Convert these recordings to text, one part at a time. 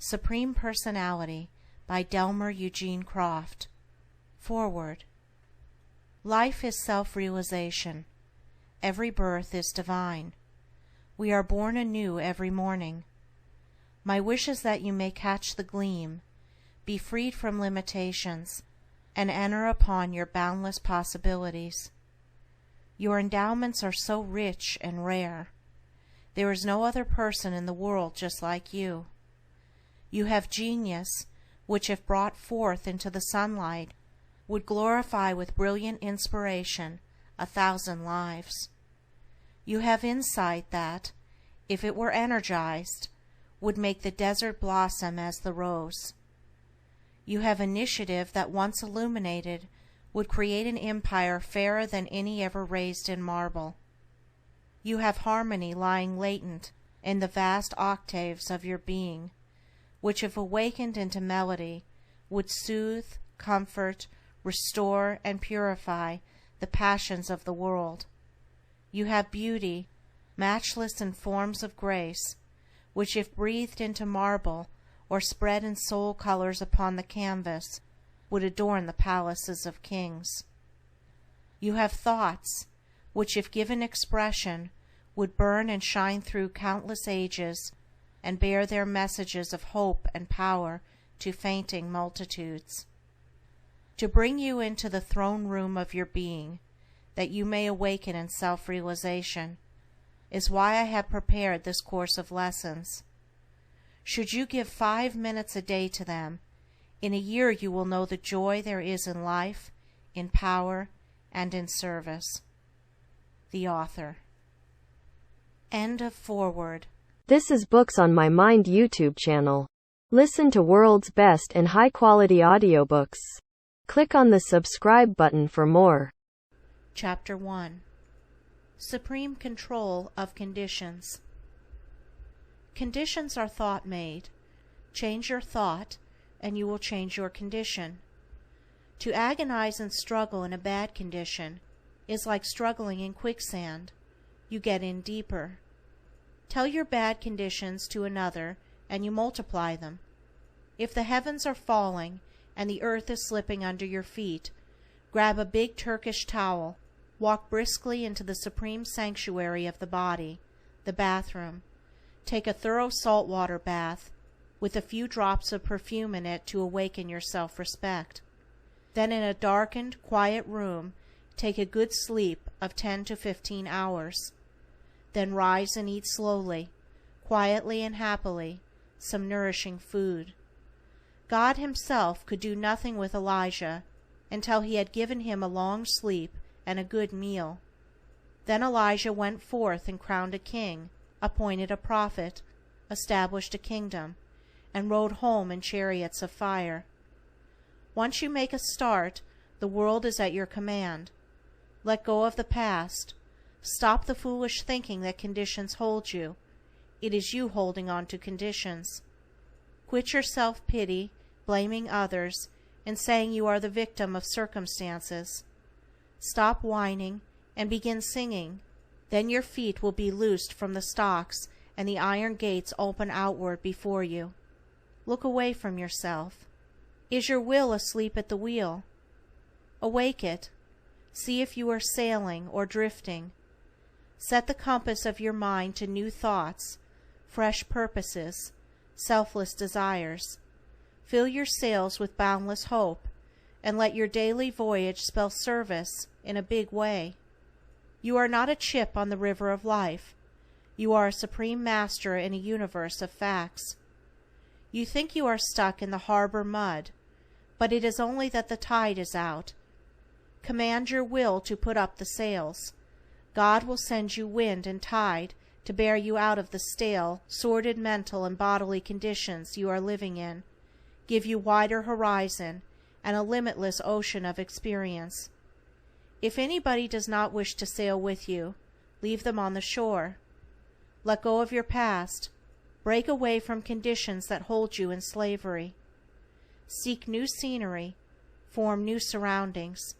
Supreme Personality by Delmer Eugene Croft. Foreword. Life is self-realization. Every birth is divine. We are born anew every morning. My wish is that you may catch the gleam, be freed from limitations, and enter upon your boundless possibilities. Your endowments are so rich and rare. There is no other person in the world just like you. You have genius, which if brought forth into the sunlight, would glorify with brilliant inspiration 1,000 lives. You have insight that, if it were energized, would make the desert blossom as the rose. You have initiative that once illuminated would create an empire fairer than any ever raised in marble. You have harmony lying latent in the vast octaves of your being, which if awakened into melody would soothe, comfort, restore, and purify the passions of the world. You have beauty, matchless in forms of grace, which if breathed into marble or spread in soul colors upon the canvas would adorn the palaces of kings. You have thoughts, which if given expression would burn and shine through countless ages and bear their messages of hope and power to fainting multitudes. To bring you into the throne room of your being, that you may awaken in self-realization, is why I have prepared this course of lessons. Should you give 5 minutes a day to them, in a year you will know the joy there is in life, in power, and in service. The Author. End of foreword. This is Books on My Mind YouTube channel. Listen to world's best and high-quality audiobooks. Click on the subscribe button for more. Chapter 1. Supreme Control of Conditions. Conditions are thought-made. Change your thought, and you will change your condition. To agonize and struggle in a bad condition is like struggling in quicksand. You get in deeper. Tell your bad conditions to another, and you multiply them. If the heavens are falling, and the earth is slipping under your feet, grab a big Turkish towel, walk briskly into the supreme sanctuary of the body, the bathroom. Take a thorough saltwater bath, with a few drops of perfume in it to awaken your self-respect. Then in a darkened, quiet room, take a good sleep of 10 to 15 hours. Then rise and eat slowly, quietly and happily, some nourishing food. God himself could do nothing with Elijah until he had given him a long sleep and a good meal. Then Elijah went forth and crowned a king, appointed a prophet, established a kingdom, and rode home in chariots of fire. Once you make a start, the world is at your command. Let go of the past. Stop the foolish thinking that conditions hold you. It is you holding on to conditions. Quit your self-pity, blaming others, and saying you are the victim of circumstances. Stop whining and begin singing. Then your feet will be loosed from the stocks and the iron gates open outward before you. Look away from yourself. Is your will asleep at the wheel? Awake it. See if you are sailing or drifting. Set the compass of your mind to new thoughts, fresh purposes, selfless desires. Fill your sails with boundless hope, and let your daily voyage spell service in a big way. You are not a chip on the river of life. You are a supreme master in a universe of facts. You think you are stuck in the harbor mud, but it is only that the tide is out. Command your will to put up the sails. God will send you wind and tide to bear you out of the stale, sordid mental and bodily conditions you are living in, give you wider horizon and a limitless ocean of experience. If anybody does not wish to sail with you, leave them on the shore. Let go of your past. Break away from conditions that hold you in slavery. Seek new scenery. Form new surroundings.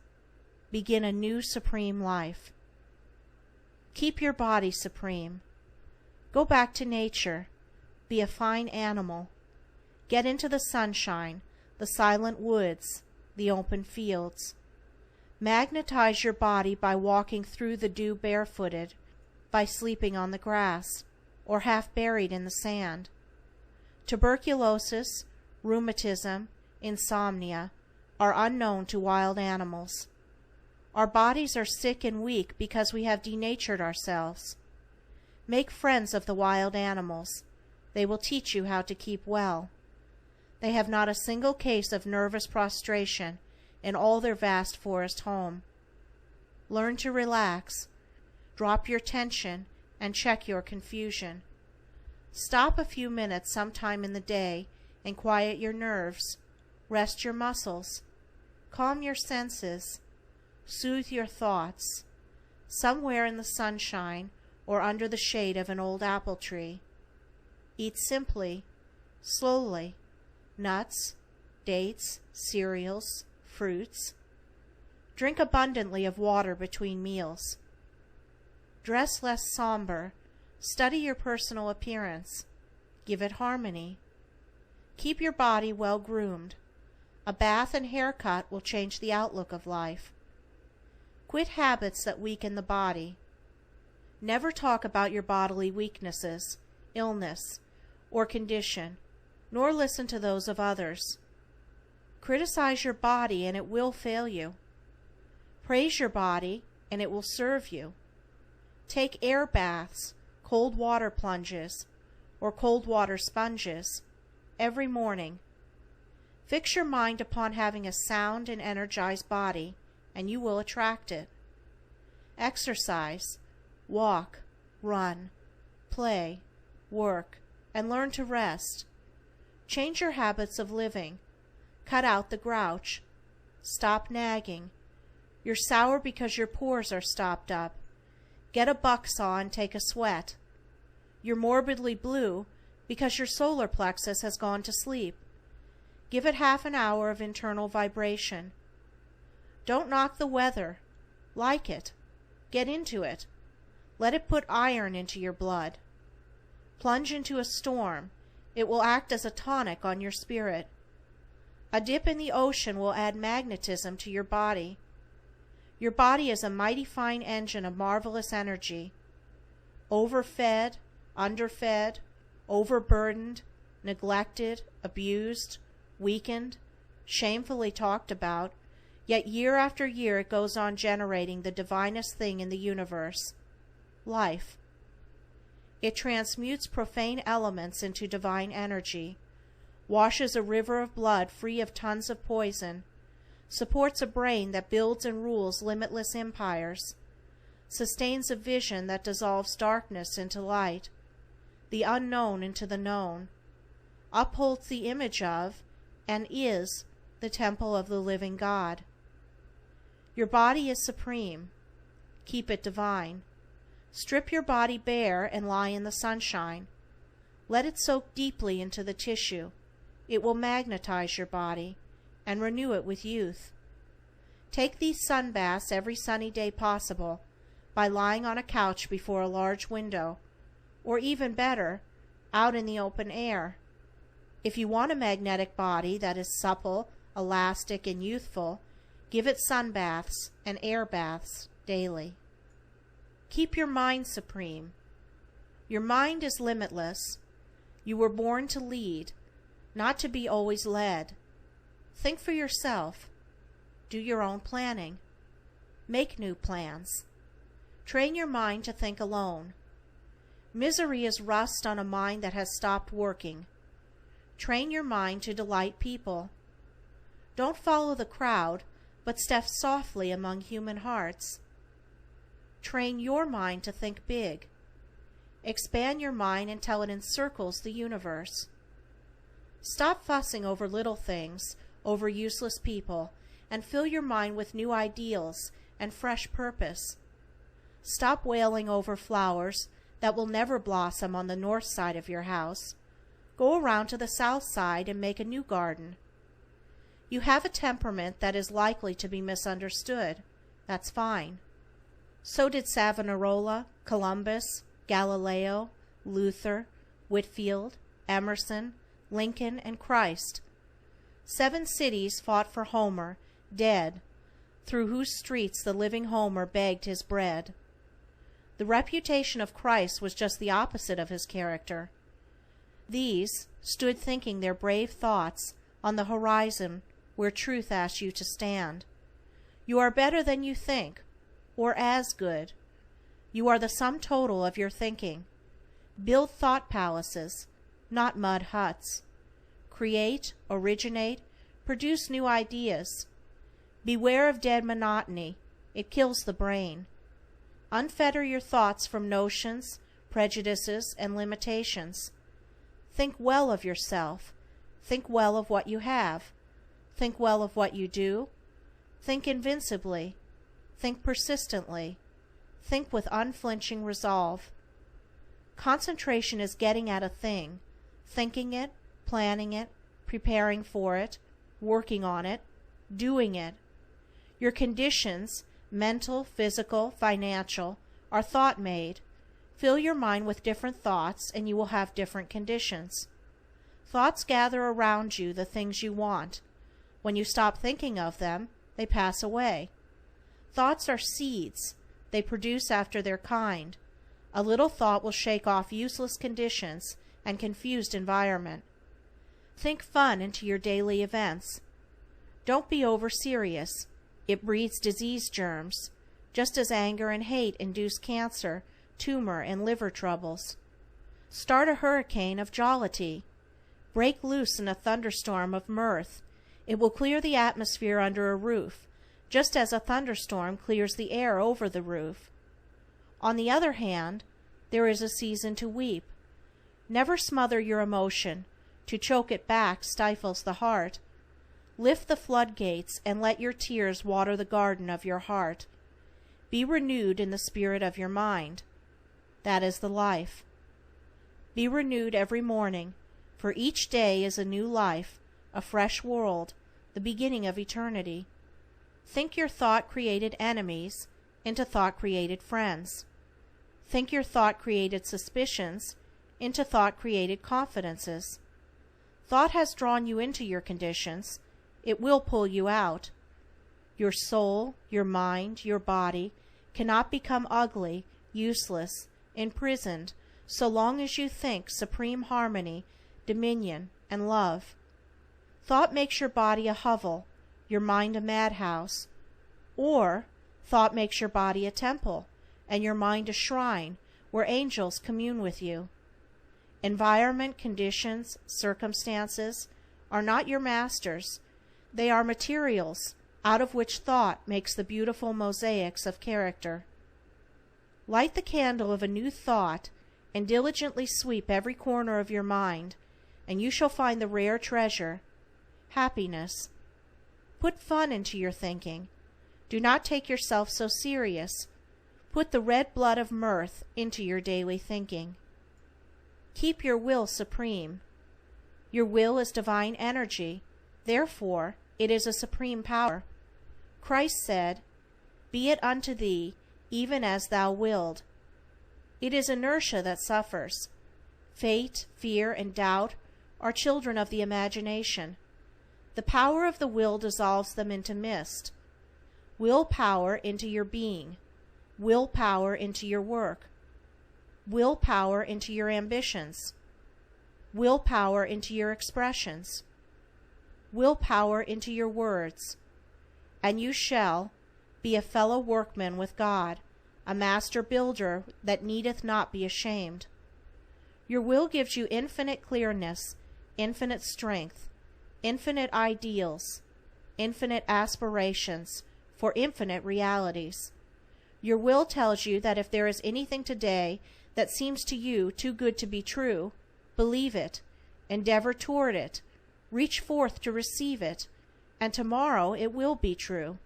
Begin a new supreme life. Keep your body supreme. Go back to nature. Be a fine animal. Get into the sunshine, the silent woods, the open fields. Magnetize your body by walking through the dew barefooted, by sleeping on the grass, or half buried in the sand. Tuberculosis, rheumatism, insomnia are unknown to wild animals. Our bodies are sick and weak because we have denatured ourselves. Make friends of the wild animals. They will teach you how to keep well. They have not a single case of nervous prostration in all their vast forest home. Learn to relax. Drop your tension and check your confusion. Stop a few minutes sometime in the day and quiet your nerves. Rest your muscles. Calm your senses. Soothe your thoughts. Somewhere in the sunshine or under the shade of an old apple tree. Eat simply, slowly, nuts, dates, cereals, fruits. Drink abundantly of water between meals. Dress less somber. Study your personal appearance. Give it harmony. Keep your body well groomed. A bath and haircut will change the outlook of life. Quit habits that weaken the body. Never talk about your bodily weaknesses, illness, or condition, nor listen to those of others. Criticize your body and it will fail you. Praise your body and it will serve you. Take air baths, cold water plunges, or cold water sponges every morning. Fix your mind upon having a sound and energized body, and you will attract it. Exercise, walk, run, play, work, and learn to rest. Change your habits of living. Cut out the grouch. Stop nagging. You're sour because your pores are stopped up. Get a buck saw and take a sweat. You're morbidly blue because your solar plexus has gone to sleep. Give it half an hour of internal vibration. Don't knock the weather. Like it. Get into it. Let it put iron into your blood. Plunge into a storm. It will act as a tonic on your spirit. A dip in the ocean will add magnetism to your body. Your body is a mighty fine engine of marvelous energy. Overfed, underfed, overburdened, neglected, abused, weakened, shamefully talked about, yet year after year it goes on generating the divinest thing in the universe, life. It transmutes profane elements into divine energy, washes a river of blood free of tons of poison, supports a brain that builds and rules limitless empires, sustains a vision that dissolves darkness into light, the unknown into the known, upholds the image of, and is, the temple of the living God. Your body is supreme. Keep it divine. Strip your body bare and lie in the sunshine. Let it soak deeply into the tissue. It will magnetize your body and renew it with youth. Take these sun baths every sunny day possible by lying on a couch before a large window, or even better, out in the open air. If you want a magnetic body that is supple, elastic, and youthful, give it sun baths and air baths daily. Keep your mind supreme. Your mind is limitless. You were born to lead, not to be always led. Think for yourself. Do your own planning. Make new plans. Train your mind to think alone. Misery is rust on a mind that has stopped working. Train your mind to delight people. Don't follow the crowd, but step softly among human hearts. Train your mind to think big. Expand your mind until it encircles the universe. Stop fussing over little things, over useless people, and fill your mind with new ideals and fresh purpose. Stop wailing over flowers that will never blossom on the north side of your house. Go around to the south side and make a new garden. You have a temperament that is likely to be misunderstood. That's fine. So did Savonarola, Columbus, Galileo, Luther, Whitfield, Emerson, Lincoln, and Christ. 7 cities fought for Homer, dead, through whose streets the living Homer begged his bread. The reputation of Christ was just the opposite of his character. These stood thinking their brave thoughts on the horizon where truth asks you to stand. You are better than you think, or as good. You are the sum total of your thinking. Build thought palaces, not mud huts. Create, originate, produce new ideas. Beware of dead monotony, it kills the brain. Unfetter your thoughts from notions, prejudices, and limitations. Think well of yourself. Think well of what you have. Think well of what you do. Think invincibly. Think persistently. Think with unflinching resolve. Concentration is getting at a thing, thinking it, planning it, preparing for it, working on it, doing it. Your conditions, mental, physical, financial, are thought-made. Fill your mind with different thoughts and you will have different conditions. Thoughts gather around you the things you want. When you stop thinking of them, they pass away. Thoughts are seeds. They produce after their kind. A little thought will shake off useless conditions and confused environment. Think fun into your daily events. Don't be over-serious. It breeds disease germs, just as anger and hate induce cancer, tumor, and liver troubles. Start a hurricane of jollity. Break loose in a thunderstorm of mirth. It will clear the atmosphere under a roof, just as a thunderstorm clears the air over the roof. On the other hand, there is a season to weep. Never smother your emotion. To choke it back stifles the heart. Lift the floodgates and let your tears water the garden of your heart. Be renewed in the spirit of your mind. That is the life. Be renewed every morning, for each day is a new life, a fresh world, the beginning of eternity. Think your thought-created enemies into thought-created friends. Think your thought-created suspicions into thought-created confidences. Thought has drawn you into your conditions. It will pull you out. Your soul, your mind, your body cannot become ugly, useless, imprisoned, so long as you think supreme harmony, dominion, and love. Thought makes your body a hovel, your mind a madhouse, or thought makes your body a temple, and your mind a shrine where angels commune with you. Environment, conditions, circumstances are not your masters. They are materials out of which thought makes the beautiful mosaics of character. Light the candle of a new thought and diligently sweep every corner of your mind, and you shall find the rare treasure, happiness. Put fun into your thinking. Do not take yourself so serious. Put the red blood of mirth into your daily thinking. Keep your will supreme. Your will is divine energy, therefore it is a supreme power. Christ said, "Be it unto thee, even as thou wilt." It is inertia that suffers. Fate, fear, and doubt are children of the imagination. The power of the will dissolves them into mist. Will power into your being. Will power into your work. Will power into your ambitions. Will power into your expressions. Will power into your words. And you shall be a fellow workman with God, a master builder that needeth not be ashamed. Your will gives you infinite clearness, infinite strength, infinite ideals, infinite aspirations for infinite realities. Your will tells you that if there is anything today that seems to you too good to be true, believe it, endeavor toward it, reach forth to receive it, and tomorrow it will be true.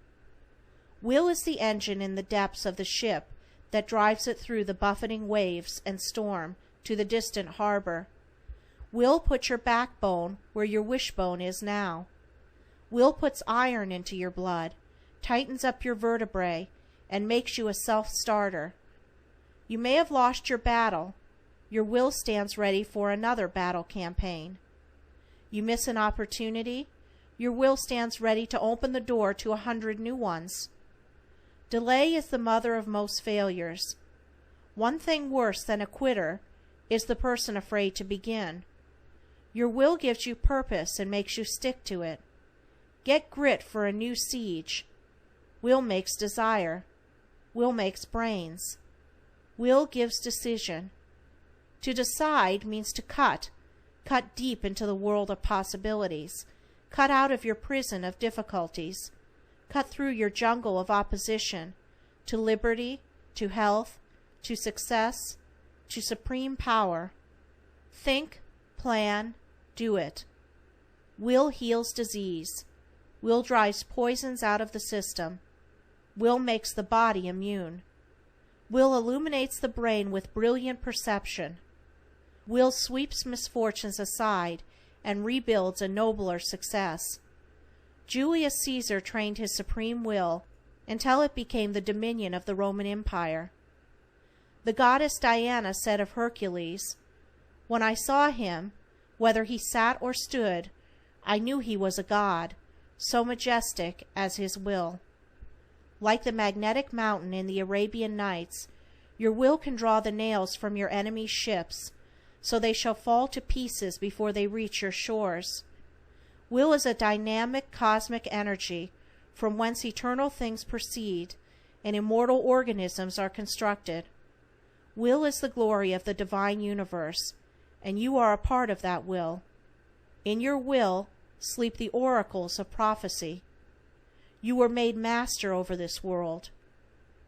Will is the engine in the depths of the ship that drives it through the buffeting waves and storm to the distant harbor. Will puts your backbone where your wishbone is now. Will puts iron into your blood, tightens up your vertebrae, and makes you a self-starter. You may have lost your battle. Your will stands ready for another battle campaign. You miss an opportunity, your will stands ready to open the door to 100 new ones. Delay is the mother of most failures. One thing worse than a quitter is the person afraid to begin. Your will gives you purpose and makes you stick to it. Get grit for a new siege. Will makes desire. Will makes brains. Will gives decision. To decide means to cut deep into the world of possibilities, cut out of your prison of difficulties, cut through your jungle of opposition, to liberty, to health, to success, to supreme power. Think, plan, do it. Will heals disease. Will drives poisons out of the system. Will makes the body immune. Will illuminates the brain with brilliant perception. Will sweeps misfortunes aside and rebuilds a nobler success. Julius Caesar trained his supreme will until it became the dominion of the Roman Empire. The goddess Diana said of Hercules, "When I saw him, whether he sat or stood, I knew he was a god, so majestic as his will." Like the magnetic mountain in the Arabian Nights, your will can draw the nails from your enemy's ships, so they shall fall to pieces before they reach your shores. Will is a dynamic cosmic energy from whence eternal things proceed and immortal organisms are constructed. Will is the glory of the divine universe, and you are a part of that will. In your will sleep the oracles of prophecy. You were made master over this world.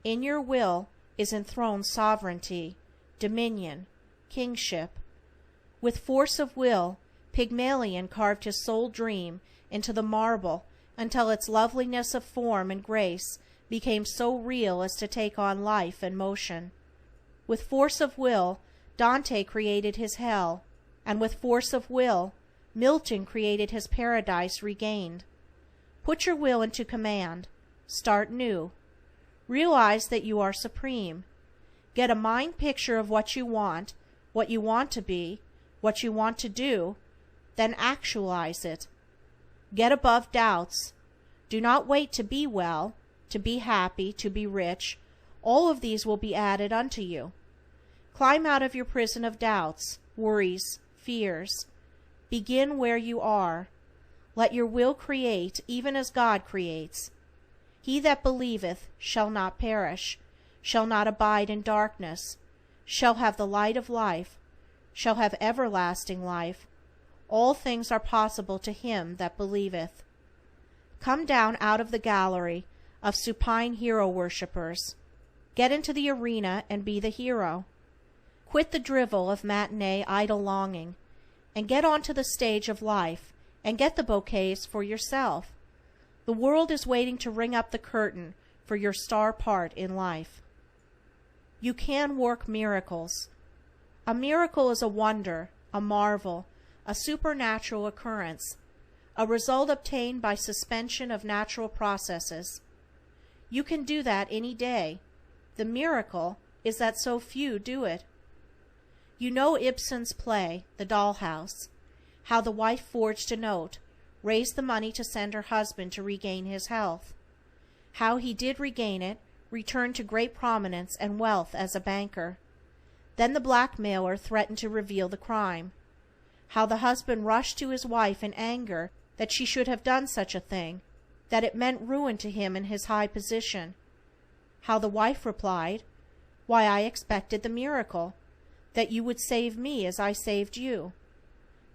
In your will is enthroned sovereignty, dominion, kingship. With force of will, Pygmalion carved his soul dream into the marble until its loveliness of form and grace became so real as to take on life and motion. With force of will, Dante created his hell, and with force of will, Milton created his paradise regained. Put your will into command. Start new. Realize that you are supreme. Get a mind picture of what you want to be, what you want to do, then actualize it. Get above doubts. Do not wait to be well, to be happy, to be rich. All of these will be added unto you. Climb out of your prison of doubts, worries, fears. Begin where you are. Let your will create even as God creates. He that believeth shall not perish, shall not abide in darkness, shall have the light of life, shall have everlasting life. All things are possible to him that believeth. Come down out of the gallery of supine hero worshippers. Get into the arena and be the hero. Quit the drivel of matinee idle longing, and get onto the stage of life, and get the bouquets for yourself. The world is waiting to ring up the curtain for your star part in life. You can work miracles. A miracle is a wonder, a marvel, a supernatural occurrence, a result obtained by suspension of natural processes. You can do that any day. The miracle is that so few do it. You know Ibsen's play, The Dollhouse, how the wife forged a note, raised the money to send her husband to regain his health. How he did regain it, returned to great prominence and wealth as a banker. Then the blackmailer threatened to reveal the crime. How the husband rushed to his wife in anger that she should have done such a thing, that it meant ruin to him in his high position. How the wife replied, "Why, I expected the miracle, that you would save me as I saved you,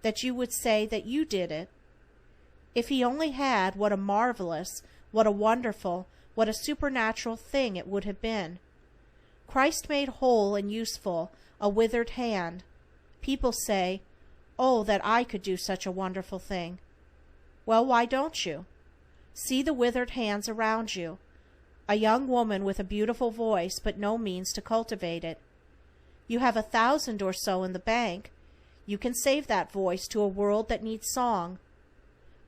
that you would say that you did it." If he only had, what a marvelous, what a wonderful, what a supernatural thing it would have been. Christ made whole and useful a withered hand. People say, "Oh, that I could do such a wonderful thing." Well, why don't you? See the withered hands around you. A young woman with a beautiful voice but no means to cultivate it. You have 1,000 or so in the bank. You can save that voice to a world that needs song.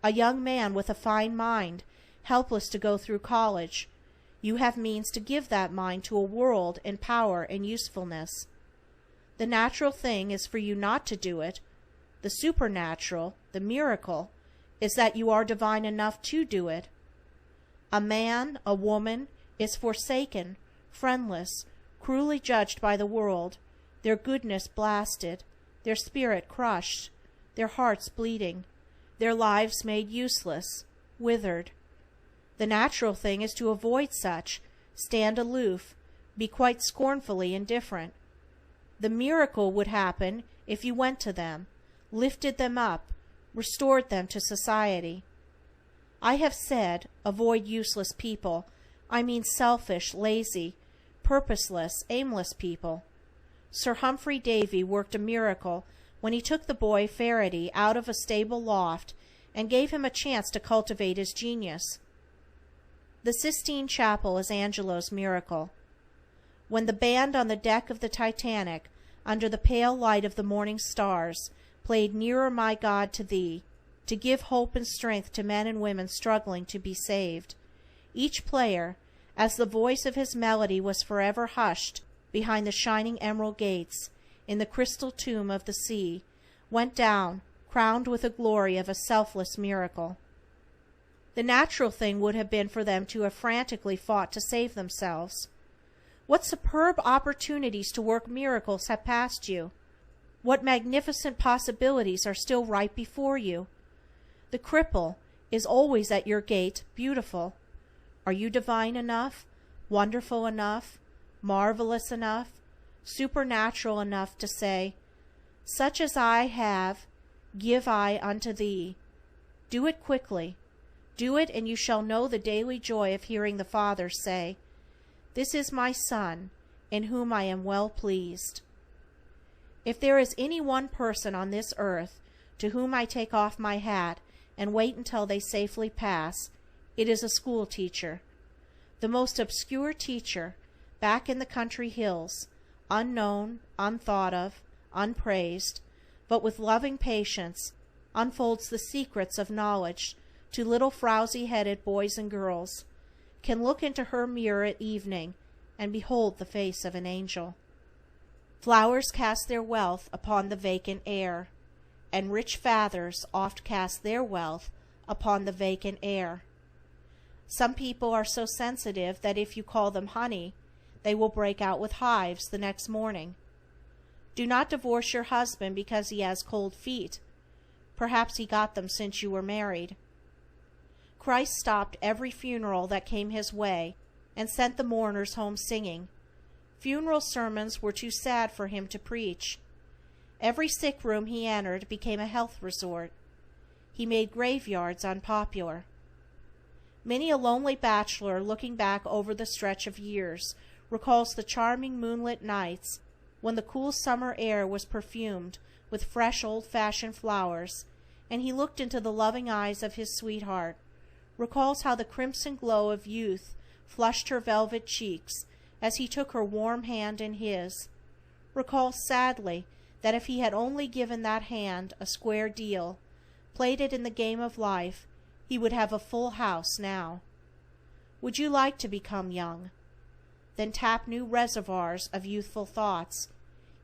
A young man with a fine mind, helpless to go through college. You have means to give that mind to a world in power and usefulness. The natural thing is for you not to do it, The supernatural, the miracle, is that you are divine enough to do it. A man, a woman, is forsaken, friendless, cruelly judged by the world, their goodness blasted, their spirit crushed, their hearts bleeding, their lives made useless, withered. The natural thing is to avoid such, stand aloof, be quite scornfully indifferent. The miracle would happen if you went to them, lifted them up, restored them to society. I have said, avoid useless people. I mean selfish, lazy, purposeless, aimless people. Sir Humphrey Davy worked a miracle when he took the boy Faraday out of a stable loft and gave him a chance to cultivate his genius. The Sistine Chapel is Angelo's miracle. When the band on the deck of the Titanic, under the pale light of the morning stars, played Nearer, My God, to Thee, to give hope and strength to men and women struggling to be saved, each player, as the voice of his melody was forever hushed behind the shining emerald gates, in the crystal tomb of the sea, went down, crowned with the glory of a selfless miracle. The natural thing would have been for them to have frantically fought to save themselves. What superb opportunities to work miracles have passed you! What magnificent possibilities are still right before you! The cripple is always at your gate, beautiful. Are you divine enough, wonderful enough, marvelous enough, supernatural enough to say, "Such as I have, give I unto thee"? Do it quickly. Do it, and you shall know the daily joy of hearing the Father say, "This is my Son, in whom I am well pleased." If there is any one person on this earth to whom I take off my hat and wait until they safely pass, it is a school teacher. The most obscure teacher, back in the country hills, unknown, unthought of, unpraised, but with loving patience unfolds the secrets of knowledge to little frowsy-headed boys and girls, can look into her mirror at evening and behold the face of an angel. Flowers cast their wealth upon the vacant air, and rich fathers oft cast their wealth upon the vacant air. Some people are so sensitive that if you call them honey, they will break out with hives the next morning. Do not divorce your husband because he has cold feet. Perhaps he got them since you were married. Christ stopped every funeral that came his way and sent the mourners home singing. Funeral sermons were too sad for him to preach. Every sick room he entered became a health resort. He made graveyards unpopular. Many a lonely bachelor looking back over the stretch of years recalls the charming moonlit nights when the cool summer air was perfumed with fresh old-fashioned flowers, and he looked into the loving eyes of his sweetheart, recalls how the crimson glow of youth flushed her velvet cheeks as he took her warm hand in his, recalls sadly that if he had only given that hand a square deal, played it in the game of life, he would have a full house now. Would you like to become young? Then tap new reservoirs of youthful thoughts.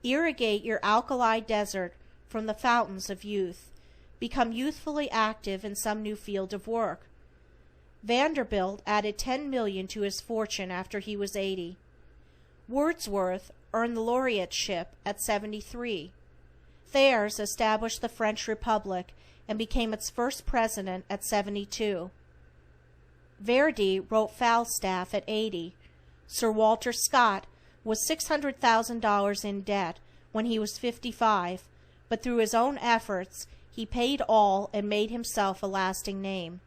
Irrigate your alkali desert from the fountains of youth. Become youthfully active in some new field of work. Vanderbilt added 10 million to his fortune after he was 80. Wordsworth earned the laureateship at 73. Thiers established the French Republic and became its first president at 72. Verdi wrote Falstaff at 80. Sir Walter Scott was $600,000 in debt when he was 55, but through his own efforts he paid all and made himself a lasting name.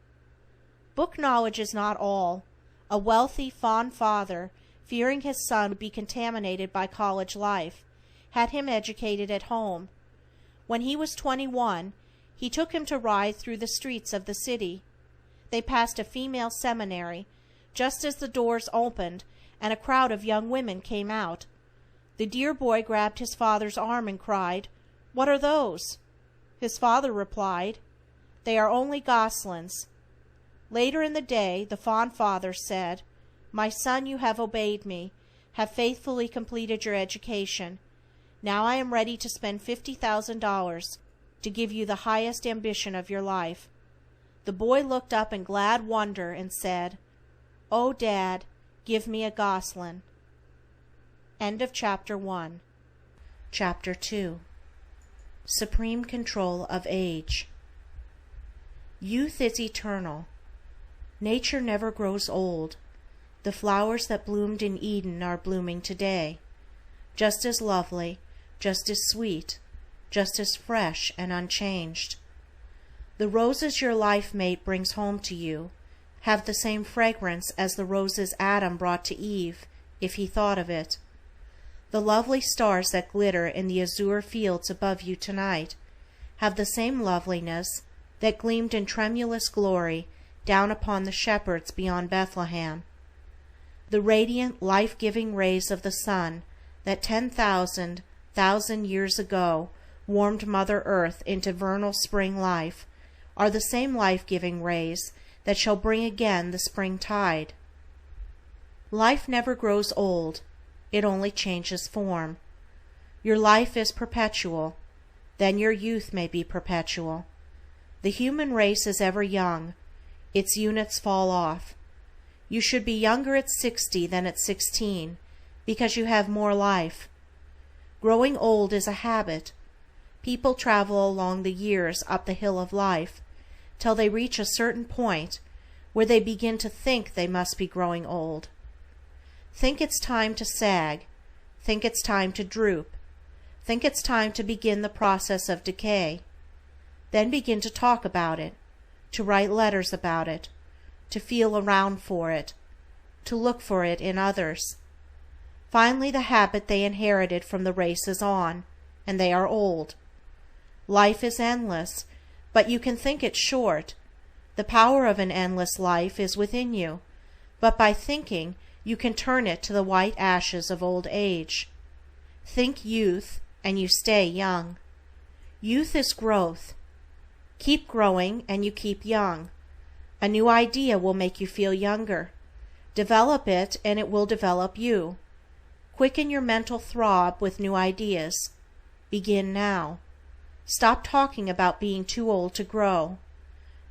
Book knowledge is not all. A wealthy, fond father, fearing his son would be contaminated by college life, had him educated at home. When he was 21, he took him to ride through the streets of the city. They passed a female seminary, just as the doors opened and a crowd of young women came out. The dear boy grabbed his father's arm and cried, "What are those?" His father replied, "They are only goslings." Later in the day the fond father said, "My son, you have obeyed me, have faithfully completed your education. Now I am ready to spend $50,000 to give you the highest ambition of your life." The boy looked up in glad wonder and said, "Oh, Dad, give me a gosling." End of Chapter 1. Chapter 2. Supreme Control of Age. Youth is eternal. Nature never grows old. The flowers that bloomed in Eden are blooming today, just as lovely, just as sweet, just as fresh and unchanged. The roses your life mate brings home to you have the same fragrance as the roses Adam brought to Eve, if he thought of it. The lovely stars that glitter in the azure fields above you tonight have the same loveliness that gleamed in tremulous glory down upon the shepherds beyond Bethlehem. The radiant, life-giving rays of the sun that 10,000 years ago warmed Mother Earth into vernal spring life are the same life-giving rays that shall bring again the spring tide. Life never grows old, it only changes form. Your life is perpetual, then your youth may be perpetual. The human race is ever young, its units fall off. You should be younger at 60 than at 16, because you have more life. Growing old is a habit. People travel along the years up the hill of life, till they reach a certain point where they begin to think they must be growing old. Think it's time to sag, think it's time to droop, think it's time to begin the process of decay. Then begin to talk about it, to write letters about it, to feel around for it, to look for it in others. Finally the habit they inherited from the race is on, and they are old. Life is endless, but you can think it short. The power of an endless life is within you, but by thinking you can turn it to the white ashes of old age. Think youth, and you stay young. Youth is growth. Keep growing, and you keep young. A new idea will make you feel younger. Develop it, and it will develop you. Quicken your mental throb with new ideas. Begin now. Stop talking about being too old to grow.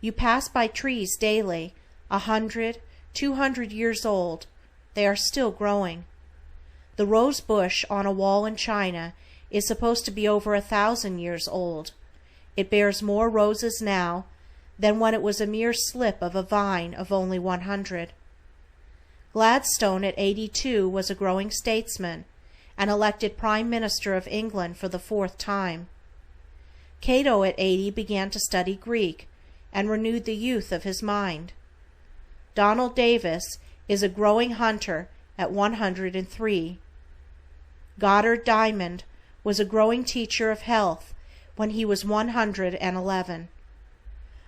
You pass by trees daily, 100, 200 years old. They are still growing. The rose bush on a wall in China is supposed to be over 1,000 years old. It bears more roses now than when it was a mere slip of a vine of only 100. Gladstone at 82 was a growing statesman and elected Prime Minister of England for the 4th time. Cato at 80 began to study Greek and renewed the youth of his mind. Donald Davis is a growing hunter at 103. Goddard Diamond was a growing teacher of health when he was 111.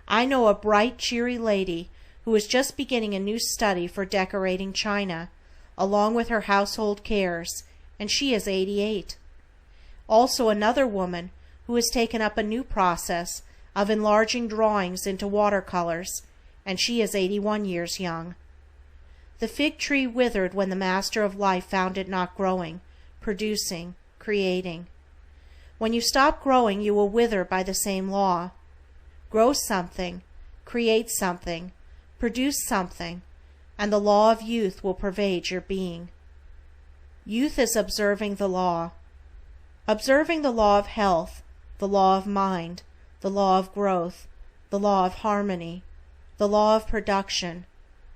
I know a bright, cheery lady who is just beginning a new study for decorating china, along with her household cares, and she is 88. Also another woman who has taken up a new process of enlarging drawings into watercolors, and she is 81 years young. The fig tree withered when the Master of Life found it not growing, producing, creating. When you stop growing, you will wither by the same law. Grow something, create something, produce something, and the law of youth will pervade your being. Youth is observing the law. Observing the law of health, the law of mind, the law of growth, the law of harmony, the law of production,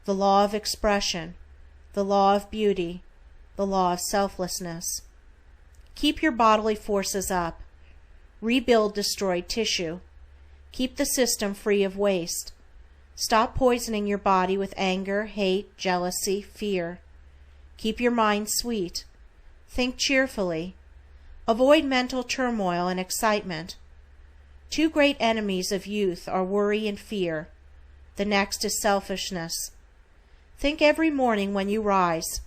the law of expression, the law of beauty, the law of selflessness. Keep your bodily forces up. Rebuild destroyed tissue. Keep the system free of waste. Stop poisoning your body with anger, hate, jealousy, fear. Keep your mind sweet. Think cheerfully. Avoid mental turmoil and excitement. Two great enemies of youth are worry and fear. The next is selfishness. Think every morning when you rise,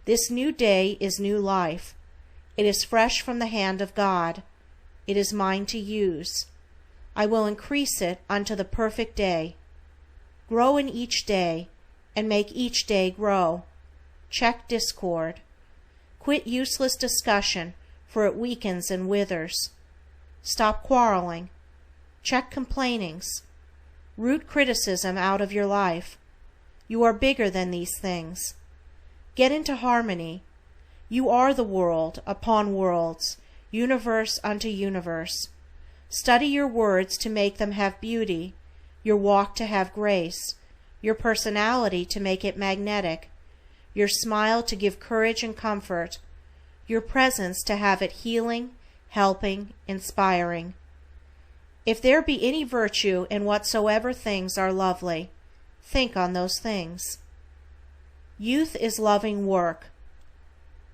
this new day is new life. It is fresh from the hand of God. It is mine to use. I will increase it unto the perfect day. Grow in each day, and make each day grow. Check discord. Quit useless discussion, for it weakens and withers. Stop quarreling. Check complainings. Root criticism out of your life. You are bigger than these things. Get into harmony. You are the world upon worlds, universe unto universe. Study your words to make them have beauty, your walk to have grace, your personality to make it magnetic, your smile to give courage and comfort, your presence to have it healing, helping, inspiring. If there be any virtue in whatsoever things are lovely, think on those things. Youth is loving work.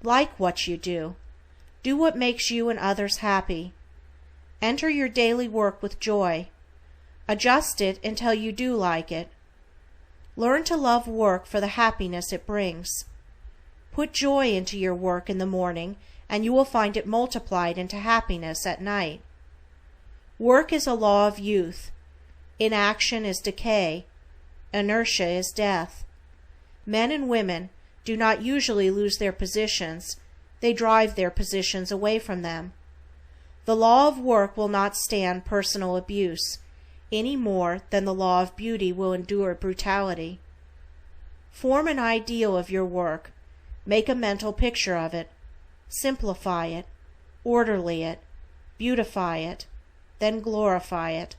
Like what you do. Do what makes you and others happy. Enter your daily work with joy. Adjust it until you do like it. Learn to love work for the happiness it brings. Put joy into your work in the morning, and you will find it multiplied into happiness at night. Work is a law of youth. Inaction is decay. Inertia is death. Men and women do not usually lose their positions, they drive their positions away from them. The law of work will not stand personal abuse, any more than the law of beauty will endure brutality. Form an ideal of your work, make a mental picture of it, simplify it, orderly it, beautify it, then glorify it.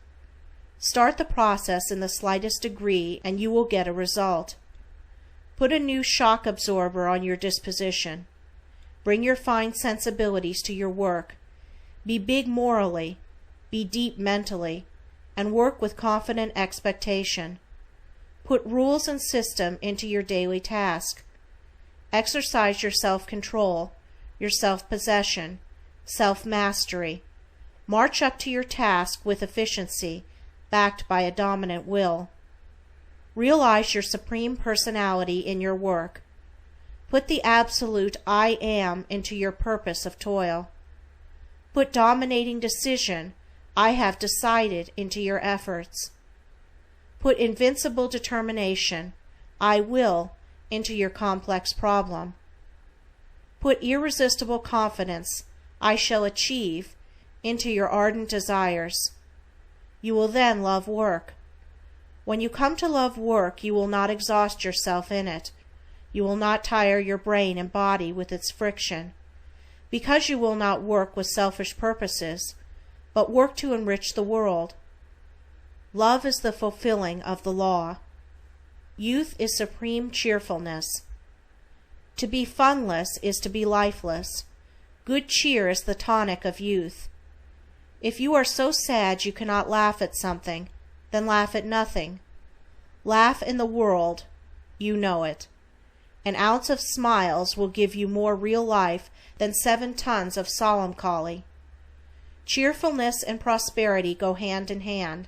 Start the process in the slightest degree and you will get a result. Put a new shock absorber on your disposition. Bring your fine sensibilities to your work. Be big morally, be deep mentally, and work with confident expectation. Put rules and system into your daily task. Exercise your self-control, your self-possession, self-mastery. March up to your task with efficiency, backed by a dominant will. Realize your supreme personality in your work. Put the absolute I am into your purpose of toil. Put dominating decision, I have decided, into your efforts. Put invincible determination, I will, into your complex problem. Put irresistible confidence, I shall achieve, into your ardent desires. You will then love work. When you come to love work, you will not exhaust yourself in it. You will not tire your brain and body with its friction, because you will not work with selfish purposes, but work to enrich the world. Love is the fulfilling of the law. Youth is supreme cheerfulness. To be funless is to be lifeless. Good cheer is the tonic of youth. If you are so sad you cannot laugh at something, then laugh at nothing. Laugh in the world, you know it. An ounce of smiles will give you more real life than 7 tons of solemncholy. Cheerfulness and prosperity go hand in hand.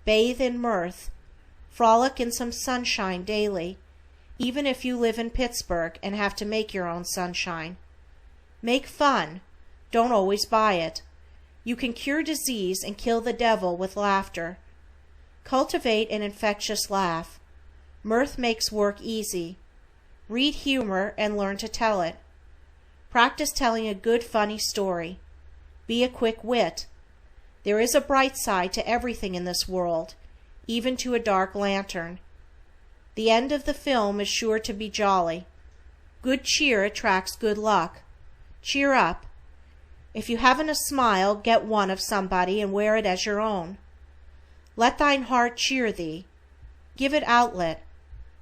Bathe in mirth. Frolic in some sunshine daily, even if you live in Pittsburgh and have to make your own sunshine. Make fun. Don't always buy it. You can cure disease and kill the devil with laughter. Cultivate an infectious laugh. Mirth makes work easy. Read humor and learn to tell it. Practice telling a good funny story. Be a quick wit. There is a bright side to everything in this world, even to a dark lantern. The end of the film is sure to be jolly. Good cheer attracts good luck. Cheer up. If you haven't a smile, get one of somebody and wear it as your own. Let thine heart cheer thee. Give it outlet.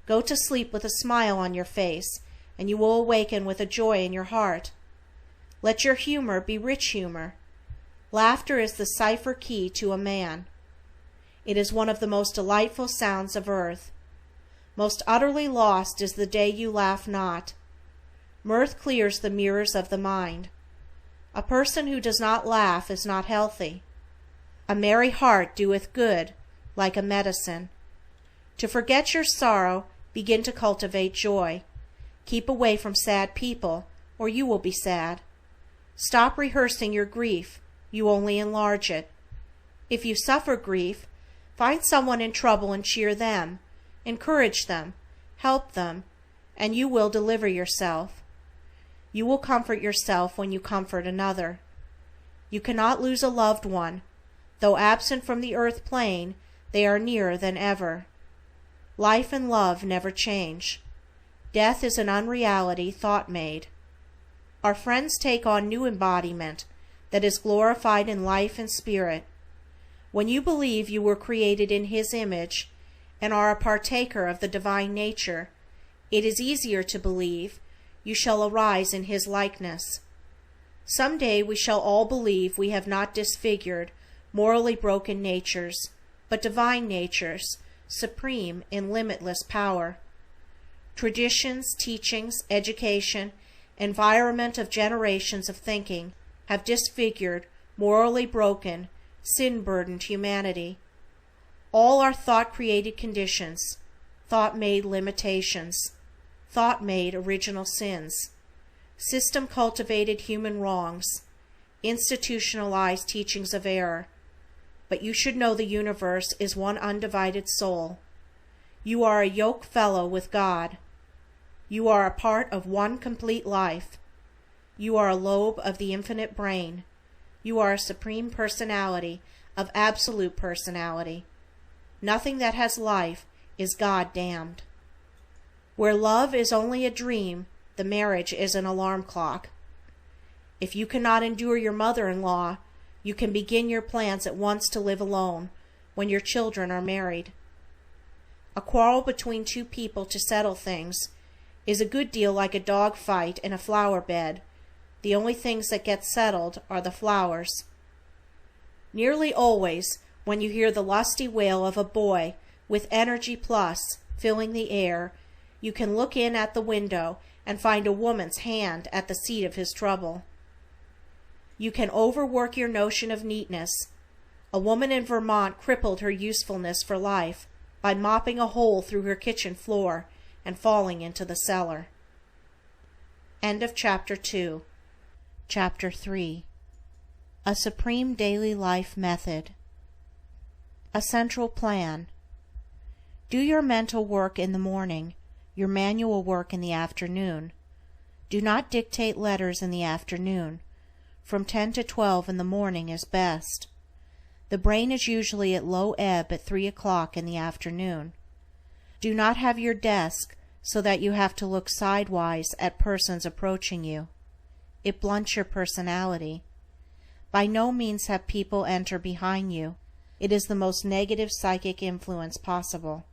Go to sleep with a smile on your face, and you will awaken with a joy in your heart. Let your humor be rich humor. Laughter is the cipher key to a man. It is one of the most delightful sounds of earth. Most utterly lost is the day you laugh not. Mirth clears the mirrors of the mind. A person who does not laugh is not healthy. A merry heart doeth good, like a medicine. To forget your sorrow, begin to cultivate joy. Keep away from sad people, or you will be sad. Stop rehearsing your grief, you only enlarge it. If you suffer grief, find someone in trouble and cheer them, encourage them, help them, and you will deliver yourself. You will comfort yourself when you comfort another. You cannot lose a loved one, Though absent from the earth plane, they are nearer than ever. Life and love never change. Death is an unreality thought made. Our friends take on new embodiment that is glorified in life and spirit. When you believe you were created in His image and are a partaker of the divine nature, it is easier to believe you shall arise in His likeness. Some day we shall all believe we have not disfigured, morally broken natures, but divine natures, supreme in limitless power. Traditions, teachings, education, environment of generations of thinking have disfigured, morally broken, sin-burdened humanity. All are thought-created conditions, thought-made limitations, thought-made original sins, system-cultivated human wrongs, institutionalized teachings of error. But you should know the universe is one undivided soul. You are a yoke fellow with God. You are a part of one complete life. You are a lobe of the infinite brain. You are a supreme personality of absolute personality. Nothing that has life is God-damned. Where love is only a dream, the marriage is an alarm clock. If you cannot endure your mother-in-law, you can begin your plans at once to live alone when your children are married. A quarrel between two people to settle things is a good deal like a dog fight in a flower bed. The only things that get settled are the flowers. Nearly always, when you hear the lusty wail of a boy with energy plus filling the air, you can look in at the window and find a woman's hand at the seat of his trouble. You can overwork your notion of neatness. A woman in Vermont crippled her usefulness for life by mopping a hole through her kitchen floor and falling into the cellar. End of Chapter 2. Chapter 3. A Supreme Daily Life Method. A Central Plan. Do your mental work in the morning, your manual work in the afternoon. Do not dictate letters in the afternoon. From 10 to 12 in the morning is best. The brain is usually at low ebb at 3 o'clock in the afternoon. Do not have your desk so that you have to look sidewise at persons approaching you. It blunts your personality. By no means have people enter behind you. It is the most negative psychic influence possible.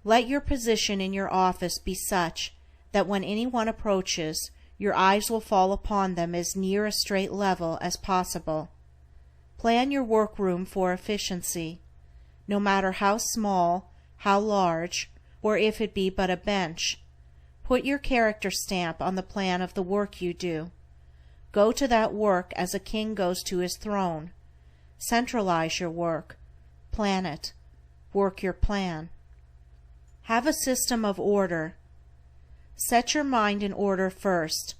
Let your position in your office be such that when anyone approaches, your eyes will fall upon them as near a straight level as possible. Plan your workroom for efficiency. No matter how small, how large, or if it be but a bench, put your character stamp on the plan of the work you do. Go to that work as a king goes to his throne. Centralize your work. Plan it. Work your plan. Have a system of order. Set your mind in order first.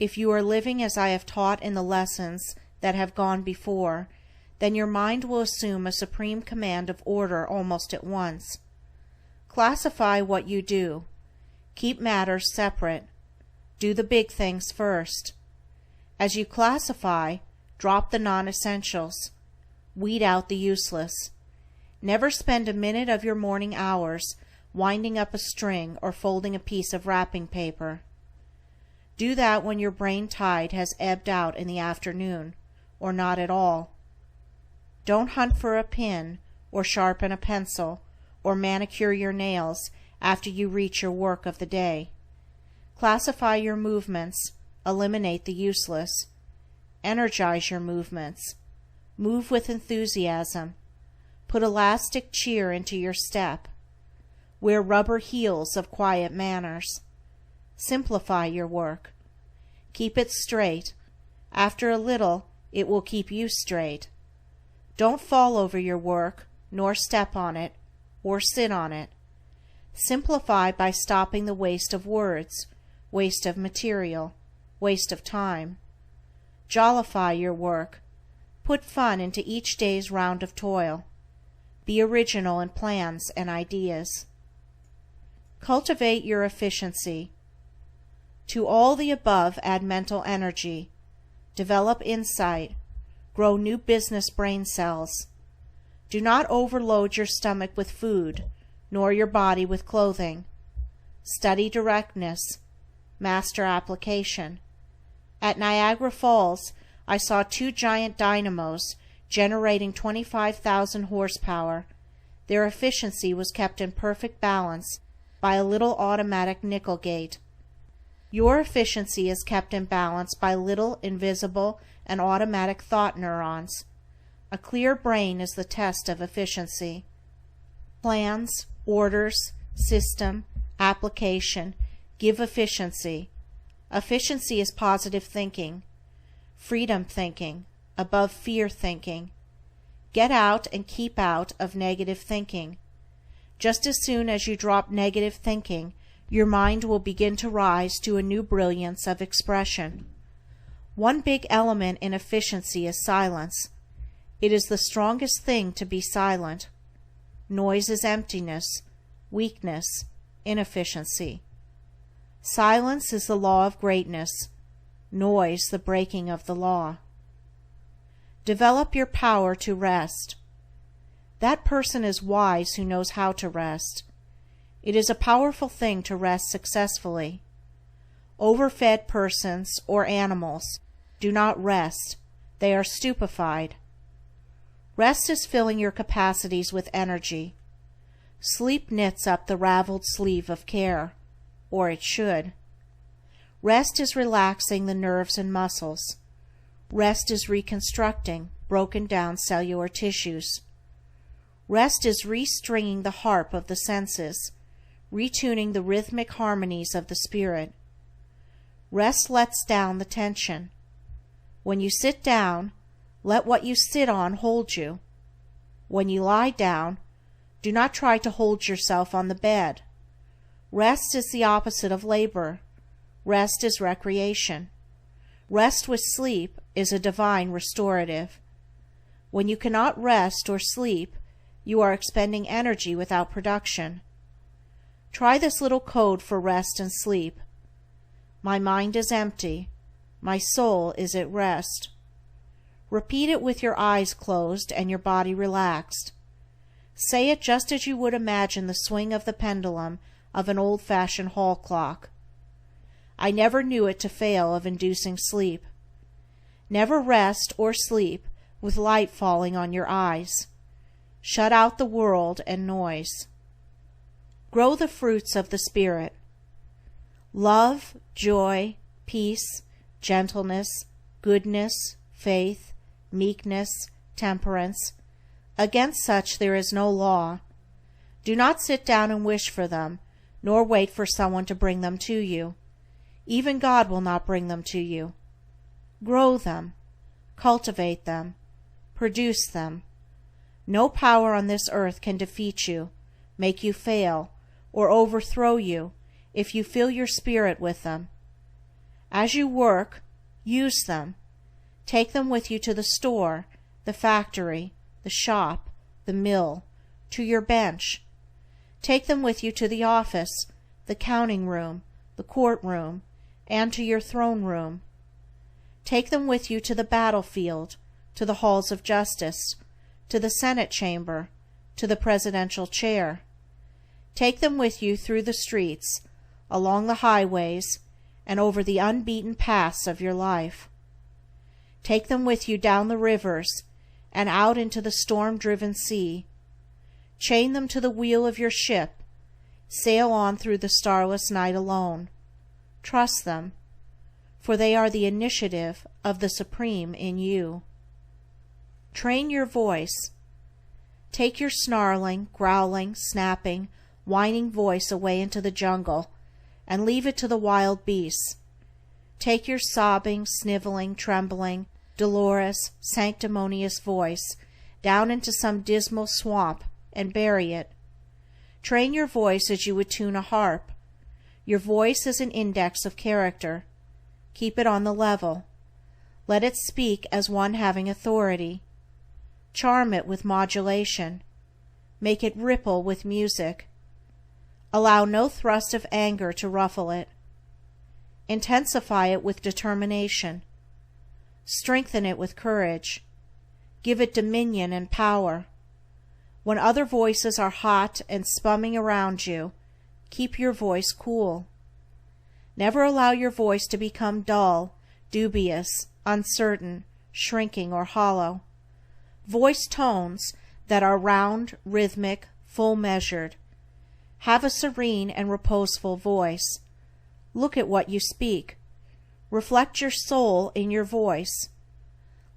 If you are living as I have taught in the lessons that have gone before, then your mind will assume a supreme command of order almost at once. Classify what you do. Keep matters separate. Do the big things first. As you classify, drop the non-essentials. Weed out the useless. Never spend a minute of your morning hours winding up a string or folding a piece of wrapping paper. Do that when your brain tide has ebbed out in the afternoon, or not at all. Don't hunt for a pin, or sharpen a pencil, or manicure your nails after you reach your work of the day. Classify your movements, eliminate the useless. Energize your movements. Move with enthusiasm. Put elastic cheer into your step. Wear rubber heels of quiet manners. Simplify your work. Keep it straight. After a little, it will keep you straight. Don't fall over your work, nor step on it, or sit on it. Simplify by stopping the waste of words, waste of material, waste of time. Jollify your work. Put fun into each day's round of toil. Be original in plans and ideas. Cultivate your efficiency. To all the above add mental energy. Develop insight. Grow new business brain cells. Do not overload your stomach with food, nor your body with clothing. Study directness. Master application. At Niagara Falls, I saw 2 giant dynamos generating 25,000 horsepower. Their efficiency was kept in perfect balance by a little automatic nickel gate. Your efficiency is kept in balance by little invisible and automatic thought neurons. A clear brain is the test of efficiency. Plans, orders, system, application give efficiency. Efficiency is positive thinking, freedom thinking, above fear thinking. Get out and keep out of negative thinking. Just as soon as you drop negative thinking, your mind will begin to rise to a new brilliance of expression. One big element in efficiency is silence. It is the strongest thing to be silent. Noise is emptiness, weakness, inefficiency. Silence is the law of greatness, noise the breaking of the law. Develop your power to rest. That person is wise who knows how to rest. It is a powerful thing to rest successfully. Overfed persons or animals do not rest, they are stupefied. Rest is filling your capacities with energy. Sleep knits up the raveled sleeve of care, or it should. Rest is relaxing the nerves and muscles. Rest is reconstructing broken down cellular tissues. Rest is restringing the harp of the senses, retuning the rhythmic harmonies of the spirit. Rest lets down the tension. When you sit down, let what you sit on hold you. When you lie down, do not try to hold yourself on the bed. Rest is the opposite of labor. Rest is recreation. Rest with sleep is a divine restorative. When you cannot rest or sleep, you are expending energy without production. Try this little code for rest and sleep. My mind is empty. My soul is at rest. Repeat it with your eyes closed and your body relaxed. Say it just as you would imagine the swing of the pendulum of an old-fashioned hall clock. I never knew it to fail of inducing sleep. Never rest or sleep with light falling on your eyes. Shut out the world and noise. Grow the fruits of the Spirit. Love, joy, peace, gentleness, goodness, faith, meekness, temperance. Against such there is no law. Do not sit down and wish for them, nor wait for someone to bring them to you. Even God will not bring them to you. Grow them, cultivate them, produce them. No power on this earth can defeat you, make you fail, or overthrow you if you fill your spirit with them. As you work, use them. Take them with you to the store, the factory, the shop, the mill, to your bench. Take them with you to the office, the counting room, the courtroom, and to your throne room. Take them with you to the battlefield, to the halls of justice, to the Senate chamber, to the presidential chair. Take them with you through the streets, along the highways, and over the unbeaten paths of your life. Take them with you down the rivers and out into the storm-driven sea. Chain them to the wheel of your ship. Sail on through the starless night alone. Trust them, for they are the initiative of the Supreme in you. Train your voice. Take your snarling, growling, snapping, whining voice away into the jungle, and leave it to the wild beasts. Take your sobbing, sniveling, trembling, dolorous, sanctimonious voice down into some dismal swamp and bury it. Train your voice as you would tune a harp. Your voice is an index of character. Keep it on the level. Let it speak as one having authority. Charm it with modulation. Make it ripple with music. Allow no thrust of anger to ruffle it. Intensify it with determination. Strengthen it with courage. Give it dominion and power. When other voices are hot and spumming around you, keep your voice cool. Never allow your voice to become dull, dubious, uncertain, shrinking, or hollow. Voice tones that are round, rhythmic, full measured. Have a serene and reposeful voice. Look at what you speak. Reflect your soul in your voice.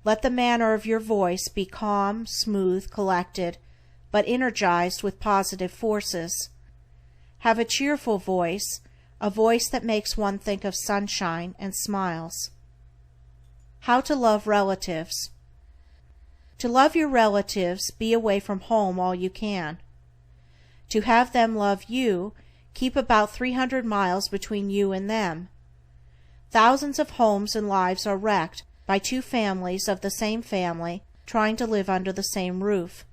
Let the manner of your voice be calm, smooth, collected, but energized with positive forces. Have a cheerful voice, a voice that makes one think of sunshine and smiles. How to love relatives. To love your relatives, be away from home all you can. To have them love you, keep about 300 miles between you and them. Thousands of homes and lives are wrecked by two families of the same family trying to live under the same roof.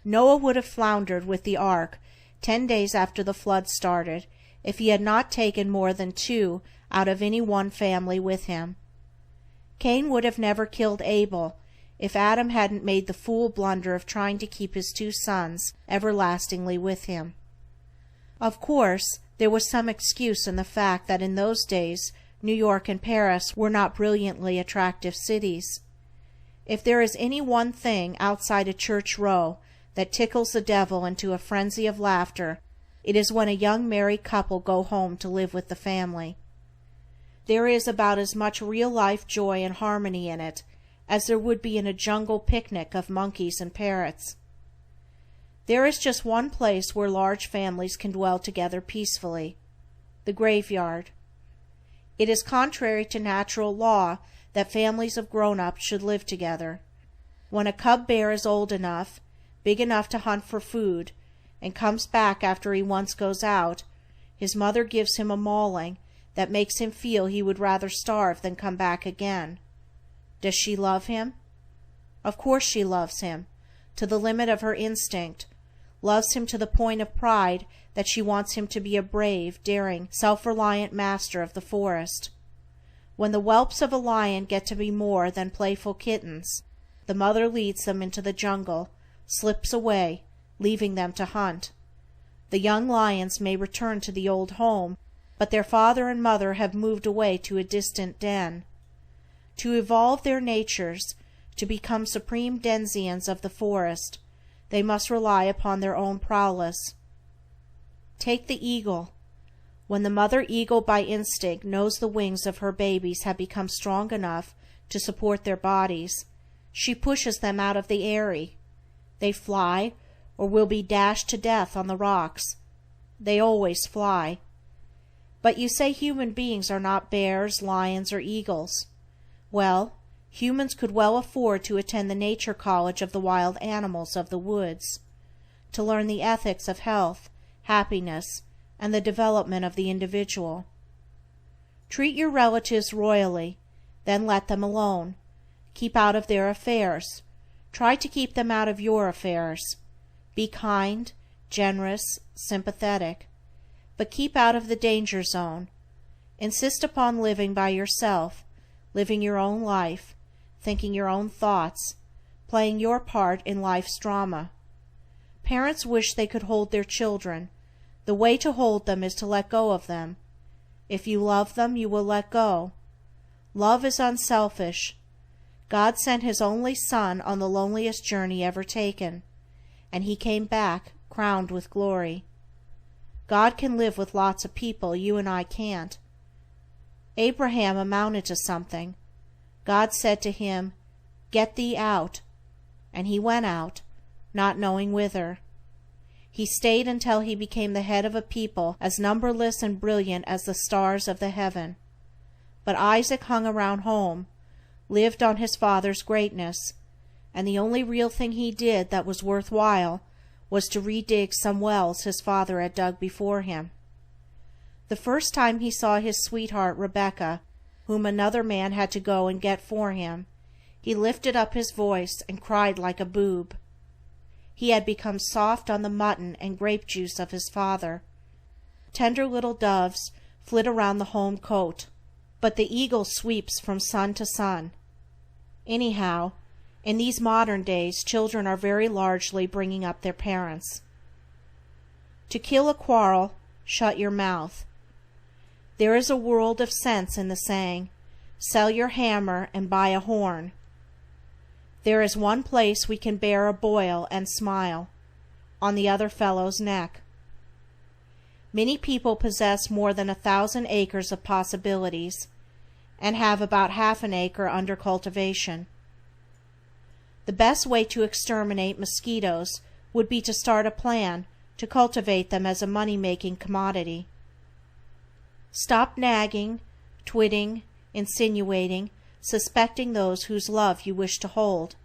Noah would have floundered with the ark 10 days after the flood started if he had not taken more than 2 out of any one family with him. Cain would have never killed Abel if Adam hadn't made the fool blunder of trying to keep his 2 sons everlastingly with him. Of course, there was some excuse in the fact that in those days New York and Paris were not brilliantly attractive cities. If there is any one thing outside a church row that tickles the devil into a frenzy of laughter, it is when a young married couple go home to live with the family. There is about as much real-life joy and harmony in it as there would be in a jungle picnic of monkeys and parrots. There is just one place where large families can dwell together peacefully: the graveyard. It is contrary to natural law that families of grown-ups should live together. When a cub bear is old enough, big enough to hunt for food, and comes back after he once goes out, his mother gives him a mauling that makes him feel he would rather starve than come back again. Does she love him? Of course she loves him, to the limit of her instinct, loves him to the point of pride that she wants him to be a brave, daring, self-reliant master of the forest. When the whelps of a lion get to be more than playful kittens, the mother leads them into the jungle, slips away, leaving them to hunt. The young lions may return to the old home, but their father and mother have moved away to a distant den. To evolve their natures, to become supreme denizens of the forest, they must rely upon their own prowess. Take the eagle. When the mother eagle by instinct knows the wings of her babies have become strong enough to support their bodies, she pushes them out of the eyrie. They fly, or will be dashed to death on the rocks. They always fly. But you say human beings are not bears, lions, or eagles. Well, humans could well afford to attend the nature college of the wild animals of the woods, to learn the ethics of health, happiness, and the development of the individual. Treat your relatives royally, then let them alone. Keep out of their affairs. Try to keep them out of your affairs. Be kind, generous, sympathetic, but keep out of the danger zone. Insist upon living by yourself, living your own life, thinking your own thoughts, playing your part in life's drama. Parents wish they could hold their children. The way to hold them is to let go of them. If you love them, you will let go. Love is unselfish. God sent His only Son on the loneliest journey ever taken, and He came back crowned with glory. God can live with lots of people, you and I can't. Abraham amounted to something. God said to him, "Get thee out," and he went out, not knowing whither. He stayed until he became the head of a people as numberless and brilliant as the stars of the heaven. But Isaac hung around home, lived on his father's greatness, and the only real thing he did that was worth while was to redig some wells his father had dug before him. The first time he saw his sweetheart Rebecca, whom another man had to go and get for him, he lifted up his voice and cried like a boob. He had become soft on the mutton and grape juice of his father. Tender little doves flit around the home cote, but the eagle sweeps from sun to sun. Anyhow, In these modern days, children are very largely bringing up their parents. To kill a quarrel, shut your mouth. There is a world of sense in the saying, "Sell your hammer and buy a horn." There is one place we can bear a boil and smile, on the other fellow's neck. Many people possess more than 1,000 acres of possibilities, and have about half an acre under cultivation. The best way to exterminate mosquitoes would be to start a plan to cultivate them as a money-making commodity. Stop nagging, twitting, insinuating, suspecting those whose love you wish to hold.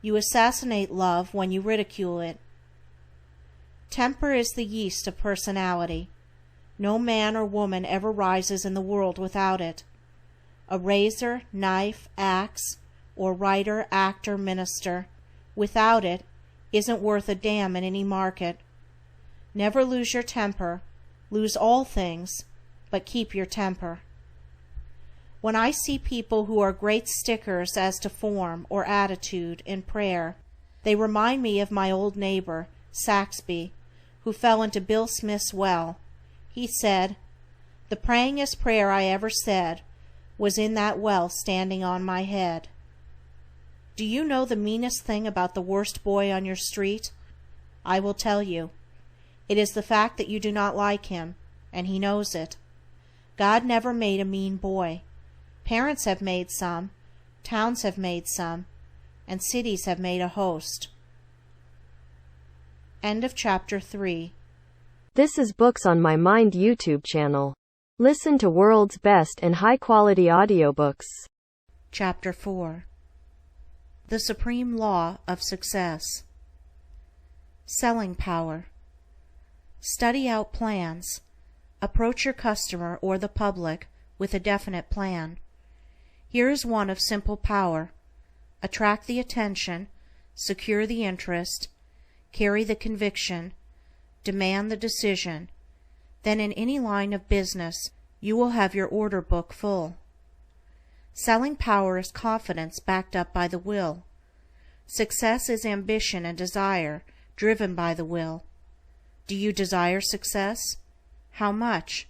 You assassinate love when you ridicule it. Temper is the yeast of personality. No man or woman ever rises in the world without it. A razor, knife, axe, or writer, actor, minister, without it, isn't worth a damn in any market. Never lose your temper. Lose all things, but keep your temper. When I see people who are great stickers as to form or attitude in prayer, they remind me of my old neighbor, Saxby, who fell into Bill Smith's well. He said, "The prayingest prayer I ever said was in that well standing on my head." Do you know the meanest thing about the worst boy on your street? I will tell you. It is the fact that you do not like him, and he knows it. God never made a mean boy. Parents have made some, towns have made some, and cities have made a host. End of chapter 3. This is Books on My Mind YouTube channel. Listen to world's best and high-quality audiobooks. Chapter 4. The Supreme Law of Success. Selling Power. Study out plans. Approach your customer or the public with a definite plan. Here is one of simple power. Attract the attention, secure the interest, carry the conviction, demand the decision. Then in any line of business you will have your order book full. Selling power is confidence backed up by the will. Success is ambition and desire driven by the will. Do you desire success? How much?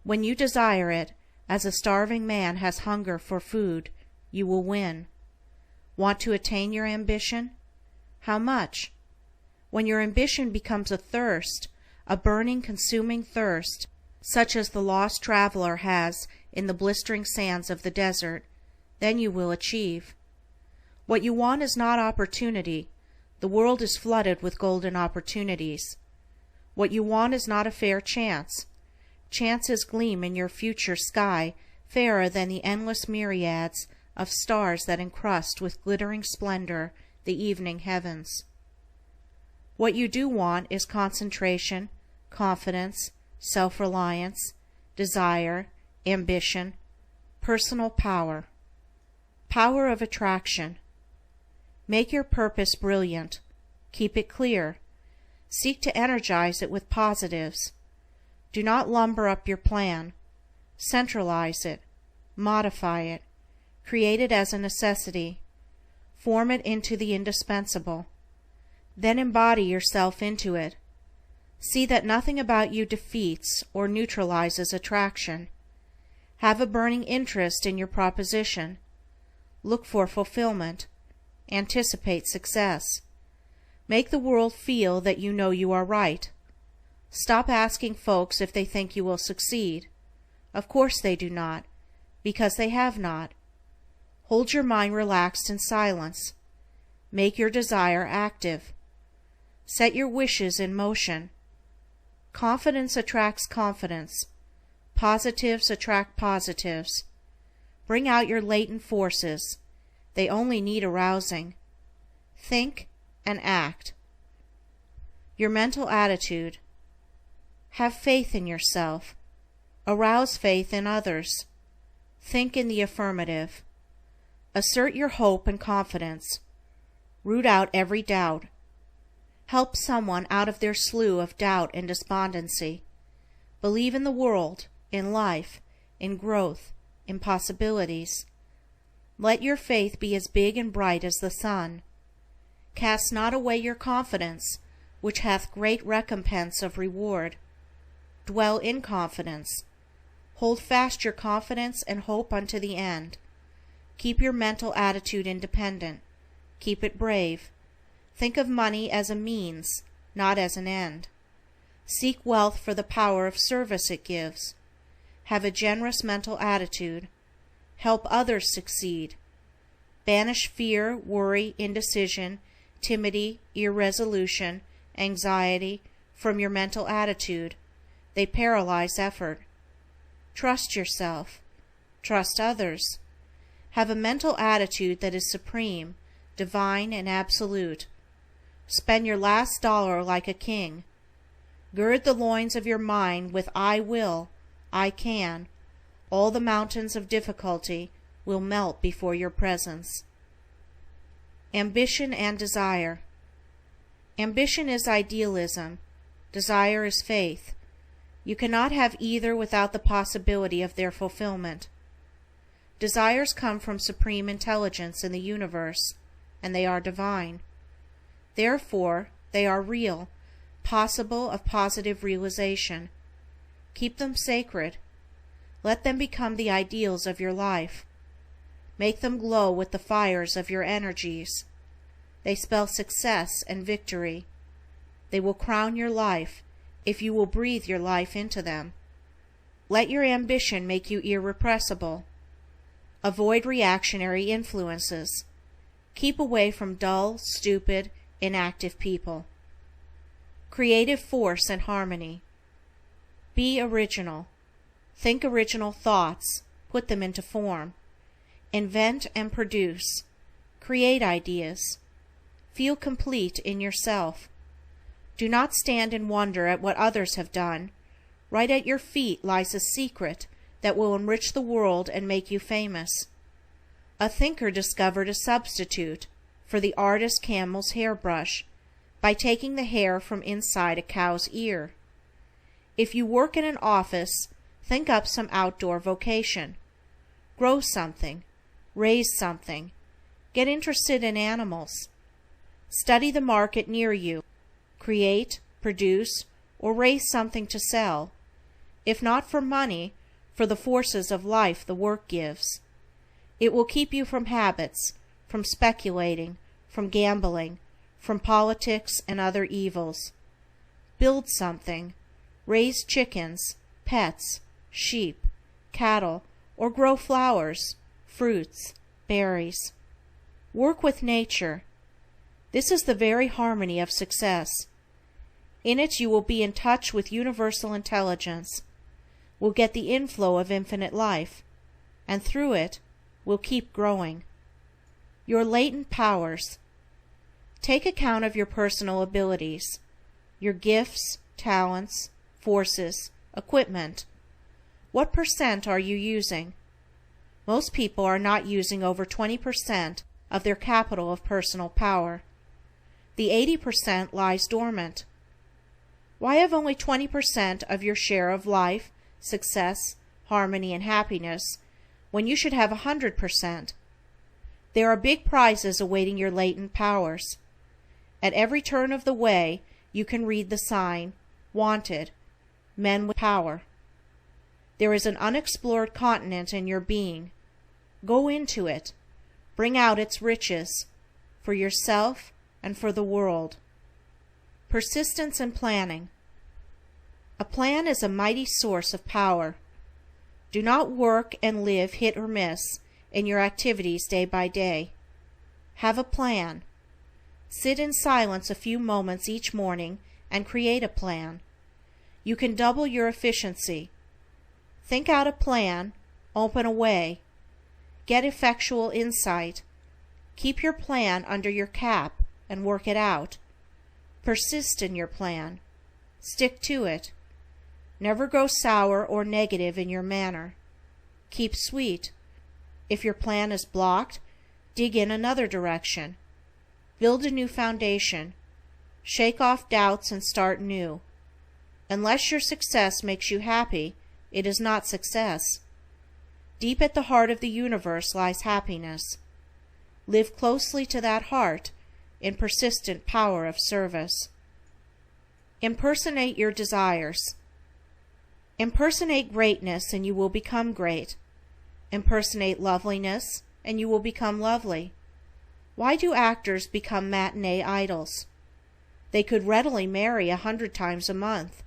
When you desire it, as a starving man has hunger for food, you will win. Want to attain your ambition? How much? When your ambition becomes a thirst, a burning, consuming thirst, such as the lost traveler has in the blistering sands of the desert, then you will achieve. What you want is not opportunity. The world is flooded with golden opportunities. What you want is not a fair chance. Chances gleam in your future sky fairer than the endless myriads of stars that encrust with glittering splendor the evening heavens. What you do want is concentration, confidence, self-reliance, desire, ambition, personal power. Power of attraction. Make your purpose brilliant. Keep it clear. Seek to energize it with positives. Do not lumber up your plan. Centralize it. Modify it. Create it as a necessity. Form it into the indispensable. Then embody yourself into it. See that nothing about you defeats or neutralizes attraction. Have a burning interest in your proposition. Look for fulfillment. Anticipate success. Make the world feel that you know you are right. Stop asking folks if they think you will succeed. Of course they do not, because they have not. Hold your mind relaxed in silence. Make your desire active. Set your wishes in motion. Confidence attracts confidence. Positives attract positives. Bring out your latent forces. They only need arousing. Think and act. Your mental attitude. Have faith in yourself. Arouse faith in others. Think in the affirmative. Assert your hope and confidence. Root out every doubt. Help someone out of their slough of doubt and despondency. Believe in the world, in life, in growth, in possibilities. Let your faith be as big and bright as the sun. Cast not away your confidence, which hath great recompense of reward. Dwell in confidence. Hold fast your confidence and hope unto the end. Keep your mental attitude independent. Keep it brave. Think of money as a means, not as an end. Seek wealth for the power of service it gives. Have a generous mental attitude. Help others succeed. Banish fear, worry, indecision, timidity, irresolution, anxiety from your mental attitude. They paralyze effort. Trust yourself. Trust others. Have a mental attitude that is supreme, divine, and absolute. Spend your last dollar like a king. Gird the loins of your mind with I will, I can. All the mountains of difficulty will melt before your presence. Ambition and desire. Ambition is idealism. Desire is faith. You cannot have either without the possibility of their fulfillment. Desires come from supreme intelligence in the universe, and they are divine. Therefore, they are real, possible of positive realization. Keep them sacred. Let them become the ideals of your life. Make them glow with the fires of your energies. They spell success and victory. They will crown your life if you will breathe your life into them. Let your ambition make you irrepressible. Avoid reactionary influences. Keep away from dull, stupid, inactive people. Creative force and harmony. Be original. Think original thoughts. Put them into form. Invent and produce. Create ideas. Feel complete in yourself. Do not stand and wonder at what others have done. Right at your feet lies a secret that will enrich the world and make you famous. A thinker discovered a substitute for the artist camel's hairbrush by taking the hair from inside a cow's ear. If you work in an office, think up some outdoor vocation. Grow something. Raise something. Get interested in animals. Study the market near you. Create, produce, or raise something to sell. If not for money, for the forces of life the work gives. It will keep you from habits, from speculating, from gambling, from politics and other evils. Build something. Raise chickens, pets, sheep, cattle, or grow flowers, fruits, berries. Work with nature. This is the very harmony of success. In it you will be in touch with universal intelligence, will get the inflow of infinite life, and through it will keep growing. Your latent powers. Take account of your personal abilities, your gifts, talents, forces, equipment. What % are you using? Most people are not using over 20% of their capital of personal power. The 80% lies dormant. Why have only 20% of your share of life, success, harmony, and happiness when you should have 100%? There are big prizes awaiting your latent powers. At every turn of the way you can read the sign, Wanted, Men with Power. There is an unexplored continent in your being. Go into it. Bring out its riches, for yourself and for the world. Persistence and planning. A plan is a mighty source of power. Do not work and live hit or miss in your activities day by day. Have a plan. Sit in silence a few moments each morning and create a plan. You can double your efficiency. Think out a plan, open a way. Get effectual insight. Keep your plan under your cap and work it out. Persist in your plan. Stick to it. Never grow sour or negative in your manner. Keep sweet. If your plan is blocked, dig in another direction. Build a new foundation. Shake off doubts and start new. Unless your success makes you happy, it is not success. Deep at the heart of the universe lies happiness. Live closely to that heart in persistent power of service. Impersonate your desires. Impersonate greatness and you will become great. Impersonate loveliness and you will become lovely. Why do actors become matinee idols? They could readily marry 100 times a month.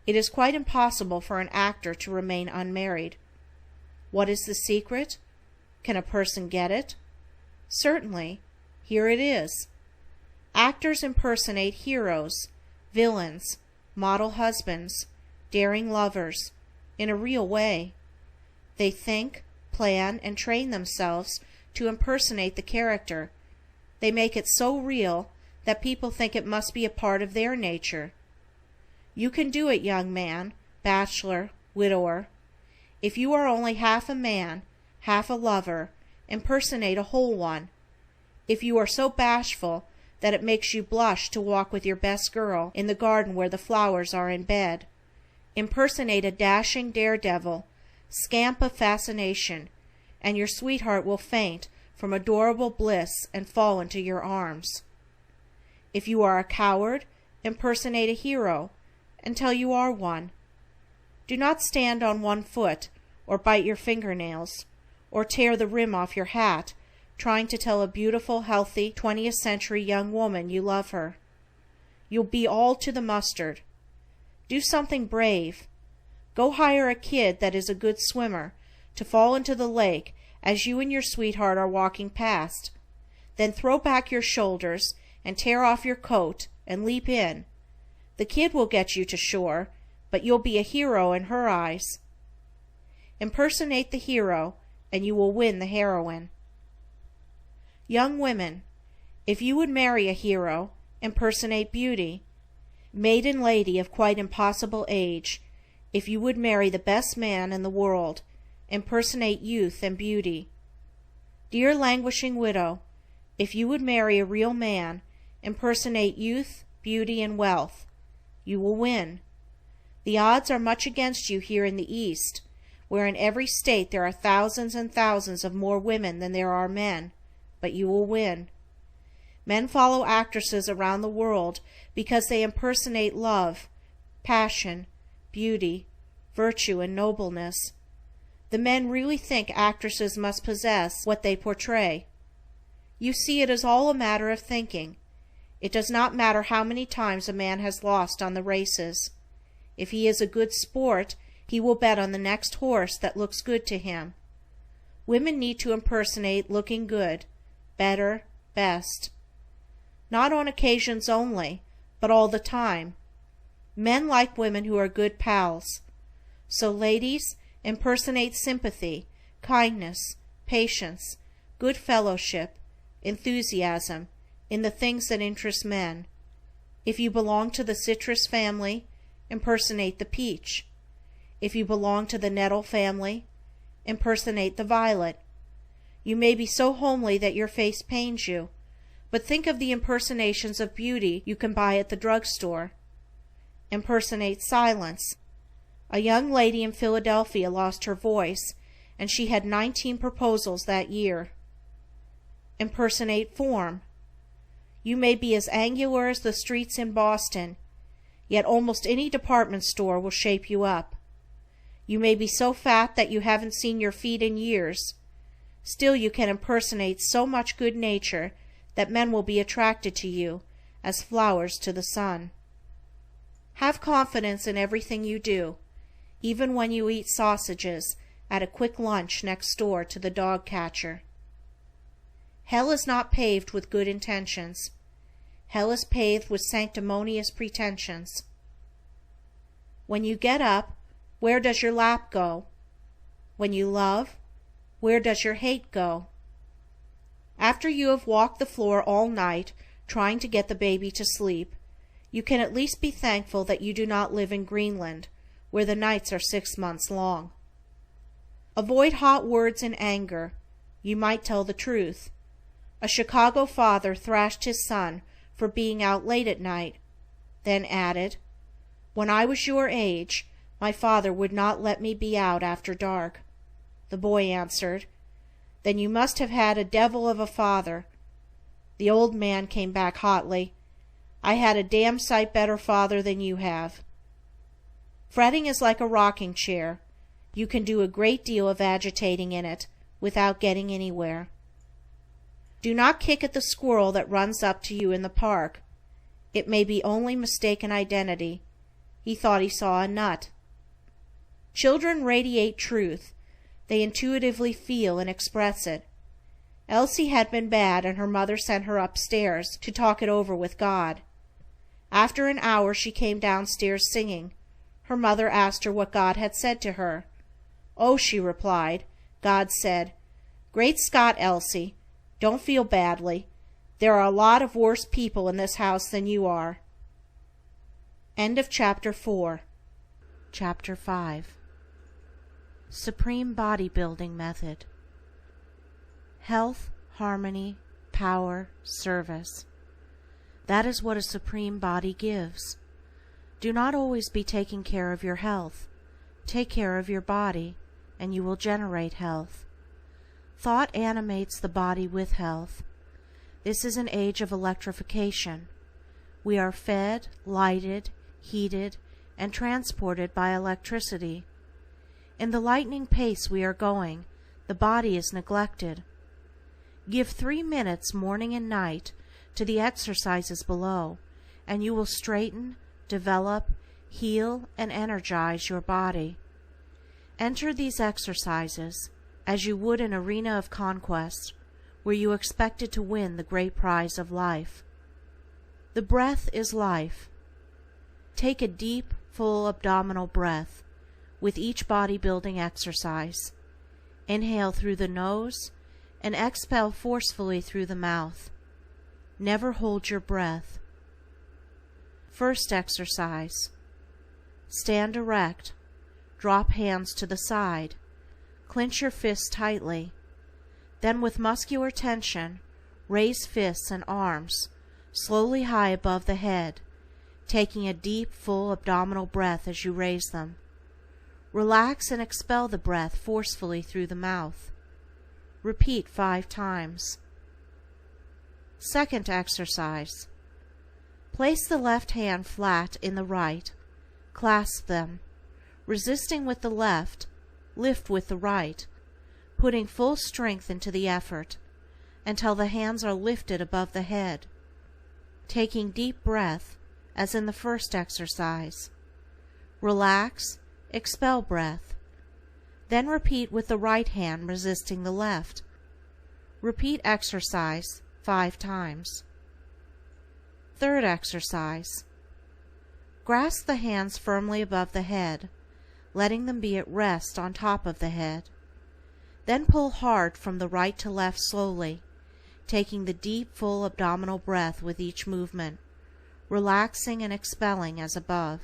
It is quite impossible for an actor to remain unmarried. What is the secret? Can a person get it? Certainly. Here it is. Actors impersonate heroes, villains, model husbands, daring lovers, in a real way. They think, plan, and train themselves to impersonate the character. They make it so real that people think it must be a part of their nature. You can do it, young man, bachelor, widower. If you are only half a man, half a lover, impersonate a whole one. If you are so bashful that it makes you blush to walk with your best girl in the garden where the flowers are in bed, impersonate a dashing daredevil, scamp of fascination, and your sweetheart will faint from adorable bliss and fall into your arms. If you are a coward, impersonate a hero until you are one. Do not stand on one foot, or bite your fingernails, or tear the rim off your hat, trying to tell a beautiful, healthy, 20th century young woman you love her. You'll be all to the mustard. Do something brave. Go hire a kid that is a good swimmer to fall into the lake as you and your sweetheart are walking past. Then throw back your shoulders and tear off your coat and leap in. The kid will get you to shore, but you'll be a hero in her eyes. Impersonate the hero, and you will win the heroine. Young women, if you would marry a hero, impersonate beauty. Maiden lady of quite impossible age, if you would marry the best man in the world, impersonate youth and beauty. Dear languishing widow, if you would marry a real man, impersonate youth, beauty, and wealth. You will win. The odds are much against you here in the East, where in every state there are thousands and thousands of more women than there are men, but you will win. Men follow actresses around the world because they impersonate love, passion, beauty, virtue, and nobleness. The men really think actresses must possess what they portray. You see, it is all a matter of thinking. It does not matter how many times a man has lost on the races. If he is a good sport, he will bet on the next horse that looks good to him. Women need to impersonate looking good, better, best. Not on occasions only, but all the time. Men like women who are good pals. So ladies, impersonate sympathy, kindness, patience, good fellowship, enthusiasm, in the things that interest men. If you belong to the citrus family, impersonate the peach. If you belong to the nettle family, impersonate the violet. You may be so homely that your face pains you, but think of the impersonations of beauty you can buy at the drugstore. Impersonate silence. A young lady in Philadelphia lost her voice, and she had 19 proposals that year. Impersonate form. You may be as angular as the streets in Boston, yet almost any department store will shape you up. You may be so fat that you haven't seen your feet in years. Still you can impersonate so much good nature that men will be attracted to you as flowers to the sun. Have confidence in everything you do, even when you eat sausages at a quick lunch next door to the dog catcher. Hell is not paved with good intentions. Hell is paved with sanctimonious pretensions. When you get up, where does your lap go? When you love, where does your hate go? After you have walked the floor all night trying to get the baby to sleep, you can at least be thankful that you do not live in Greenland, where the nights are 6 months long. Avoid hot words and anger. You might tell the truth. A Chicago father thrashed his son for being out late at night, then added, "When I was your age, my father would not let me be out after dark." the boy answered. Then you must have had a devil of a father. The old man came back hotly. I had a damn sight better father than you have. Fretting is like a rocking chair. You can do a great deal of agitating in it without getting anywhere. Do not kick at the squirrel that runs up to you in the park. It may be only mistaken identity. He thought he saw a nut. Children radiate truth. They intuitively feel and express it. Elsie had been bad, and her mother sent her upstairs to talk it over with God. After an hour she came downstairs singing. Her mother asked her what God had said to her. Oh, she replied, God said, Great Scott, Elsie, don't feel badly. There are a lot of worse people in this house than you are. End of Chapter 4. Chapter 5. Supreme Bodybuilding Method. Health, harmony, power, service. That is what a supreme body gives. Do not always be taking care of your health. Take care of your body, and you will generate health. Thought animates the body with health. This is an age of electrification. We are fed, lighted, heated, and transported by electricity. In the lightning pace we are going, the body is neglected. Give 3 minutes morning and night to the exercises below, and you will straighten, develop, heal, and energize your body. Enter these exercises as you would an arena of conquest, where you expected to win the great prize of life. The breath is life. Take a deep, full abdominal breath with each bodybuilding exercise. Inhale through the nose and exhale forcefully through the mouth. Never hold your breath. First exercise. Stand erect. Drop hands to the side. Clench your fists tightly. Then with muscular tension, raise fists and arms slowly high above the head, taking a deep, full abdominal breath as you raise them. Relax and expel the breath forcefully through the mouth. Repeat 5 times. Second exercise. Place the left hand flat in the right. Clasp them. Resisting with the left, lift with the right, putting full strength into the effort until the hands are lifted above the head. Taking deep breath, as in the first exercise. Relax, expel breath. Then repeat with the right hand resisting the left. Repeat exercise 5 times. Third exercise. Grasp the hands firmly above the head, letting them be at rest on top of the head. Then pull hard from the right to left slowly, taking the deep, full abdominal breath with each movement, relaxing and expelling as above.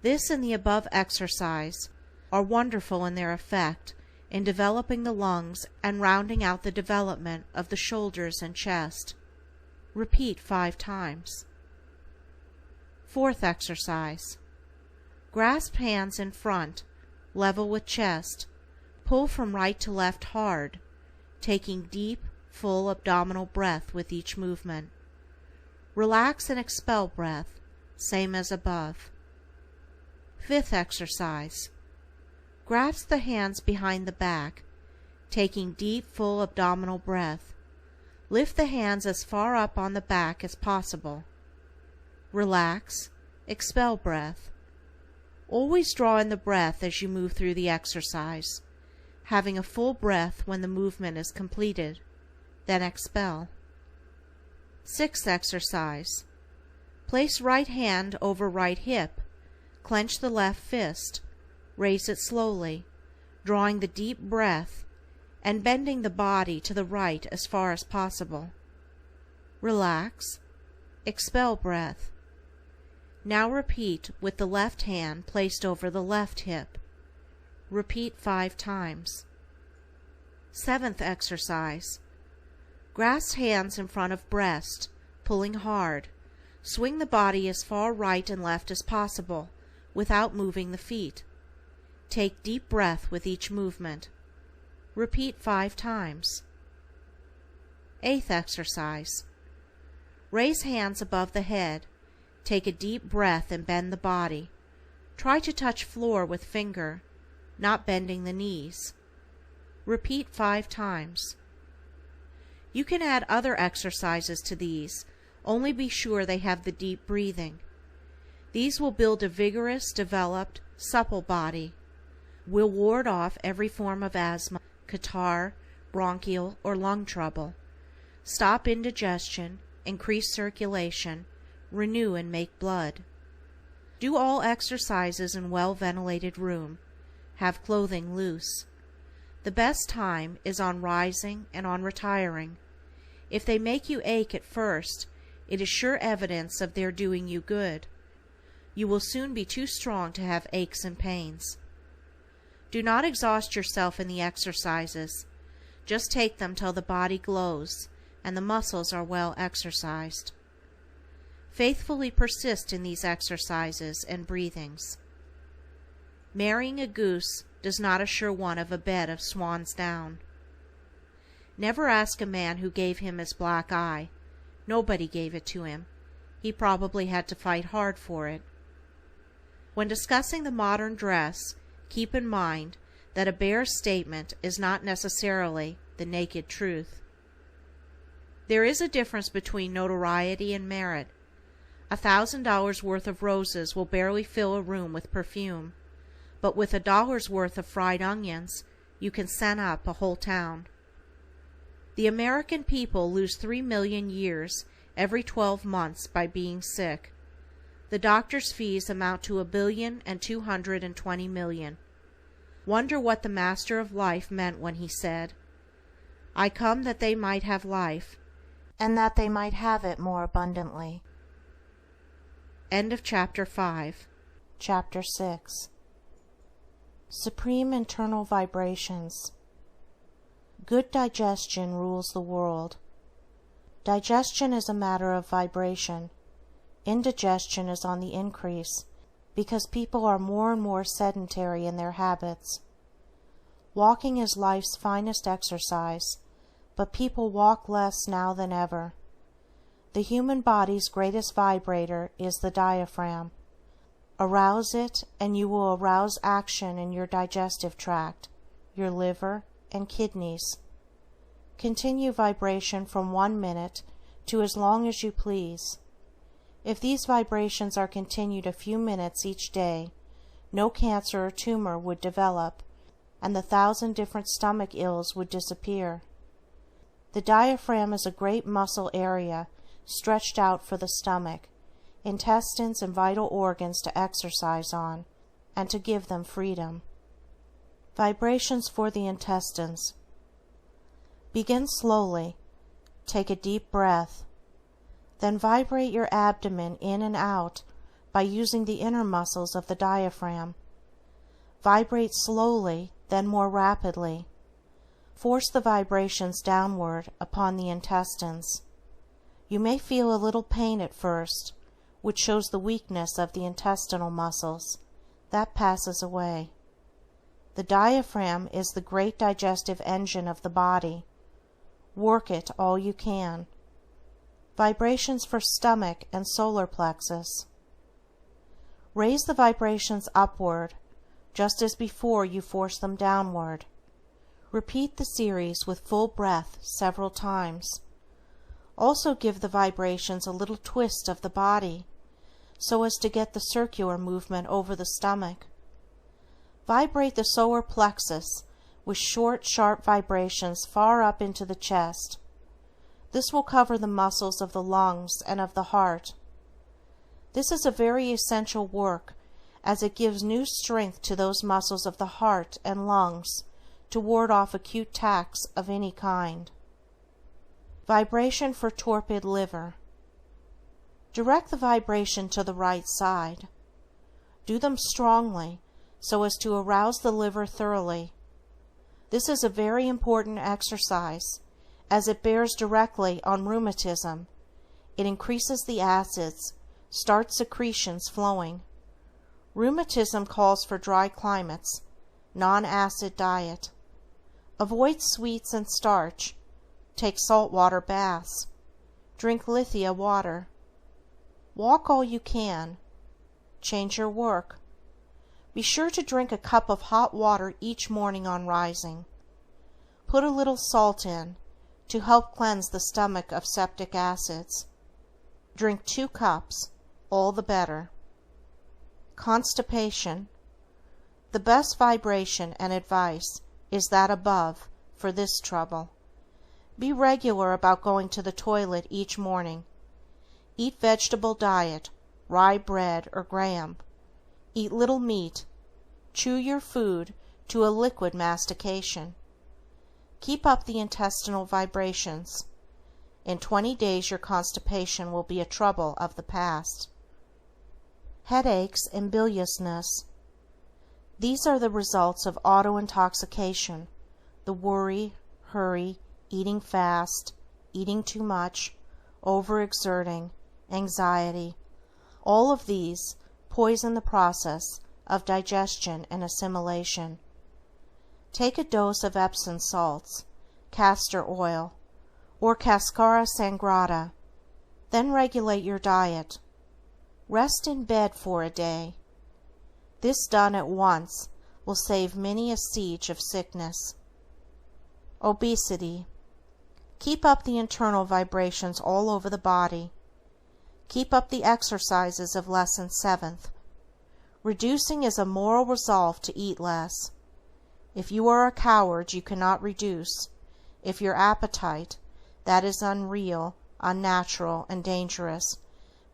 This and the above exercise are wonderful in their effect in developing the lungs and rounding out the development of the shoulders and chest. Repeat 5 times. Fourth exercise. Grasp hands in front, level with chest. Pull from right to left hard, taking deep, full abdominal breath with each movement. Relax and expel breath, same as above. Fifth exercise. Grasp the hands behind the back, taking deep, full abdominal breath. Lift the hands as far up on the back as possible. Relax, expel breath. Always draw in the breath as you move through the exercise, having a full breath when the movement is completed, then expel. Sixth exercise. Place right hand over right hip, clench the left fist, raise it slowly, drawing the deep breath and bending the body to the right as far as possible. Relax, expel breath. Now repeat with the left hand placed over the left hip. Repeat 5 times. Seventh exercise. Grasp hands in front of breast, pulling hard. Swing the body as far right and left as possible without moving the feet. Take deep breath with each movement. Repeat 5 times. 8th exercise. Raise hands above the head. Take a deep breath and bend the body. Try to touch floor with finger, not bending the knees. Repeat 5 times. You can add other exercises to these, only be sure they have the deep breathing. These will build a vigorous, developed, supple body, will ward off every form of asthma, catarrh, bronchial, or lung trouble, stop indigestion, increase circulation, renew and make blood. Do all exercises in well-ventilated room. Have clothing loose. The best time is on rising and on retiring. If they make you ache at first, it is sure evidence of their doing you good. You will soon be too strong to have aches and pains. Do not exhaust yourself in the exercises. Just take them till the body glows and the muscles are well exercised. Faithfully persist in these exercises and breathings. Marrying a goose does not assure one of a bed of swan's down. Never ask a man who gave him his black eye. Nobody gave it to him. He probably had to fight hard for it. When discussing the modern dress, keep in mind that a bare statement is not necessarily the naked truth. There is a difference between notoriety and merit. $1,000 worth of roses will barely fill a room with perfume, but with $1 worth of fried onions you can scent up a whole town. The American people lose 3 million years every 12 months by being sick. The doctor's fees amount to $1,220 million. Wonder what the Master of Life meant when he said, "I come that they might have life, and that they might have it more abundantly." End of Chapter 5. Chapter 6. Supreme Internal Vibrations. Good digestion rules the world. Digestion is a matter of vibration. Indigestion is on the increase, because people are more and more sedentary in their habits. Walking is life's finest exercise, but people walk less now than ever. The human body's greatest vibrator is the diaphragm. Arouse it, and you will arouse action in your digestive tract, your liver, and kidneys. Continue vibration from 1 minute to as long as you please. If these vibrations are continued a few minutes each day, no cancer or tumor would develop, and the 1,000 different stomach ills would disappear. The diaphragm is a great muscle area stretched out for the stomach, intestines, and vital organs to exercise on, and to give them freedom. Vibrations for the intestines. Begin slowly. Take a deep breath. Then vibrate your abdomen in and out by using the inner muscles of the diaphragm. Vibrate slowly, then more rapidly. Force the vibrations downward upon the intestines. You may feel a little pain at first, which shows the weakness of the intestinal muscles. That passes away. The diaphragm is the great digestive engine of the body. Work it all you can. Vibrations for stomach and solar plexus. Raise the vibrations upward, just as before you force them downward. Repeat the series with full breath several times. Also give the vibrations a little twist of the body, so as to get the circular movement over the stomach. Vibrate the solar plexus with short, sharp vibrations far up into the chest. This will cover the muscles of the lungs and of the heart. This is a very essential work, as it gives new strength to those muscles of the heart and lungs to ward off acute attacks of any kind. Vibration for torpid liver. Direct the vibration to the right side. Do them strongly, so as to arouse the liver thoroughly. This is a very important exercise, as it bears directly on rheumatism. It increases the acids, starts secretions flowing. Rheumatism calls for dry climates, non-acid diet. Avoid sweets and starch. Take saltwater baths. Drink lithia water. Walk all you can. Change your work. Be sure to drink a cup of hot water each morning on rising. Put a little salt in to help cleanse the stomach of septic acids. Drink 2 cups, all the better. Constipation. The best vibration and advice is that above for this trouble. Be regular about going to the toilet each morning. Eat vegetable diet, rye bread or graham. Eat little meat. Chew your food to a liquid mastication. Keep up the intestinal vibrations. In 20 days your constipation will be a trouble of the past. Headaches and biliousness. These are the results of auto-intoxication, the worry, hurry, eating fast, eating too much, overexerting, anxiety. All of these poison the process of digestion and assimilation. Take a dose of Epsom salts, castor oil, or Cascara Sangrata, then regulate your diet. Rest in bed for a day. This done at once will save many a siege of sickness. Obesity. Keep up the internal vibrations all over the body. Keep up the exercises of Lesson 7th. Reducing is a moral resolve to eat less. If you are a coward you cannot reduce. If your appetite, that is unreal, unnatural, and dangerous,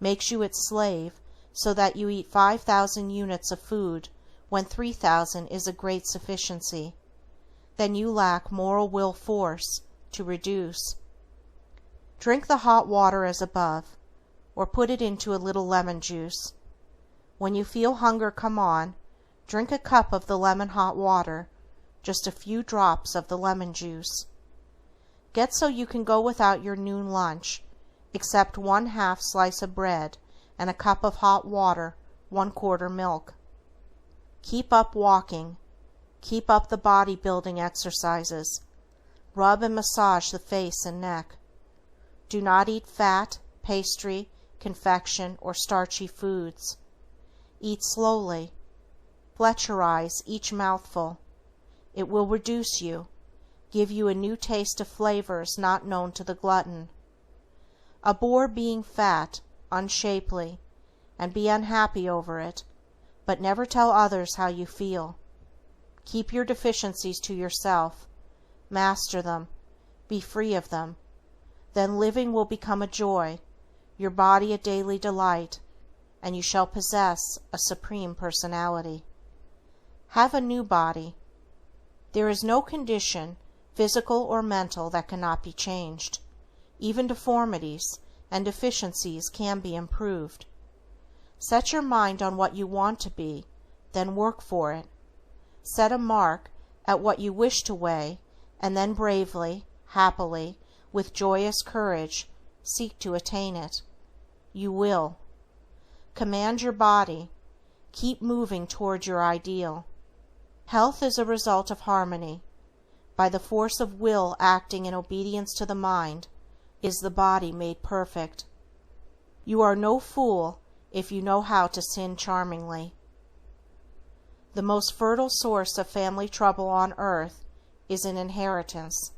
makes you its slave, so that you eat 5,000 units of food when 3,000 is a great sufficiency, then you lack moral will force to reduce. Drink the hot water as above, or put it into a little lemon juice. When you feel hunger come on, drink a cup of the lemon hot water, just a few drops of the lemon juice. Get so you can go without your noon lunch, except 1/2 slice of bread and a cup of hot water, 1/4 milk. Keep up walking. Keep up the body building exercises. Rub and massage the face and neck. Do not eat fat, pastry, confection, or starchy foods. Eat slowly. Fletcherize each mouthful. It will reduce you, give you a new taste of flavors not known to the glutton. Abhor being fat, unshapely, and be unhappy over it, but never tell others how you feel. Keep your deficiencies to yourself, master them, be free of them. Then living will become a joy, your body a daily delight, and you shall possess a supreme personality. Have a new body. There is no condition, physical or mental, that cannot be changed. Even deformities and deficiencies can be improved. Set your mind on what you want to be, then work for it. Set a mark at what you wish to weigh, and then bravely, happily, with joyous courage, seek to attain it. You will. Command your body. Keep moving toward your ideal. Health is a result of harmony. By the force of will acting in obedience to the mind, is the body made perfect. You are no fool if you know how to sin charmingly. The most fertile source of family trouble on earth is an inheritance.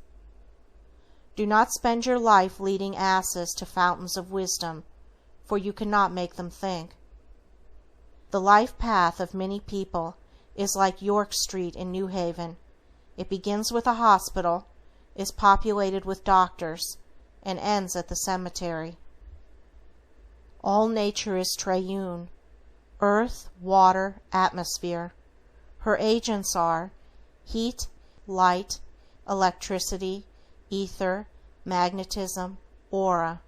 Do not spend your life leading asses to fountains of wisdom, for you cannot make them think. The life path of many people is like York Street in New Haven. It begins with a hospital, is populated with doctors, and ends at the cemetery. All nature is triune: earth, water, atmosphere. Her agents are heat, light, electricity, ether, magnetism, aura.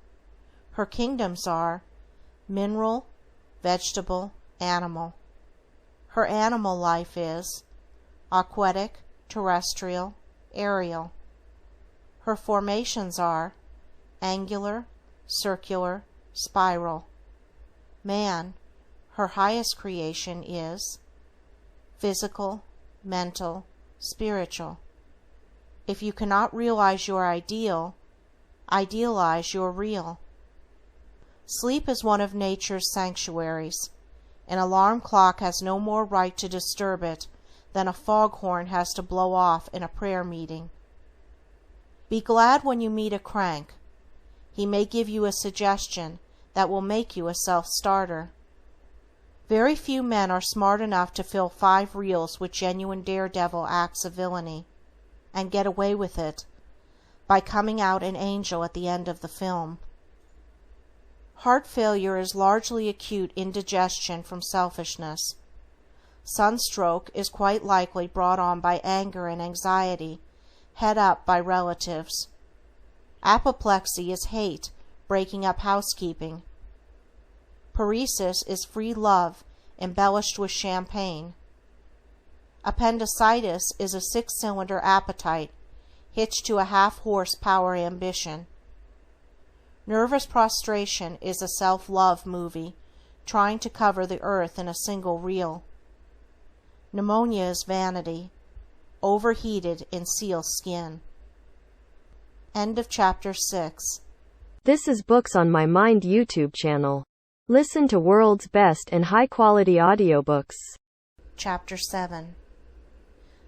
Her kingdoms are mineral, vegetable, animal. Her animal life is aquatic, terrestrial, aerial. Her formations are angular, circular, spiral. Man, her highest creation, is physical, mental, spiritual. If you cannot realize your ideal, idealize your real. Sleep is one of nature's sanctuaries. An alarm clock has no more right to disturb it than a foghorn has to blow off in a prayer meeting. Be glad when you meet a crank. He may give you a suggestion that will make you a self-starter. Very few men are smart enough to fill 5 reels with genuine daredevil acts of villainy, and get away with it, by coming out an angel at the end of the film. Heart failure is largely acute indigestion from selfishness. Sunstroke is quite likely brought on by anger and anxiety, head up by relatives. Apoplexy is hate breaking up housekeeping. Paresis is free love embellished with champagne. Appendicitis is a 6-cylinder appetite hitched to a half-horsepower ambition. Nervous prostration is a self-love movie trying to cover the earth in a single reel. Pneumonia is vanity, overheated in seal skin. End of chapter 6. This is Books on My Mind YouTube channel. Listen to world's best and high-quality audiobooks. Chapter 7.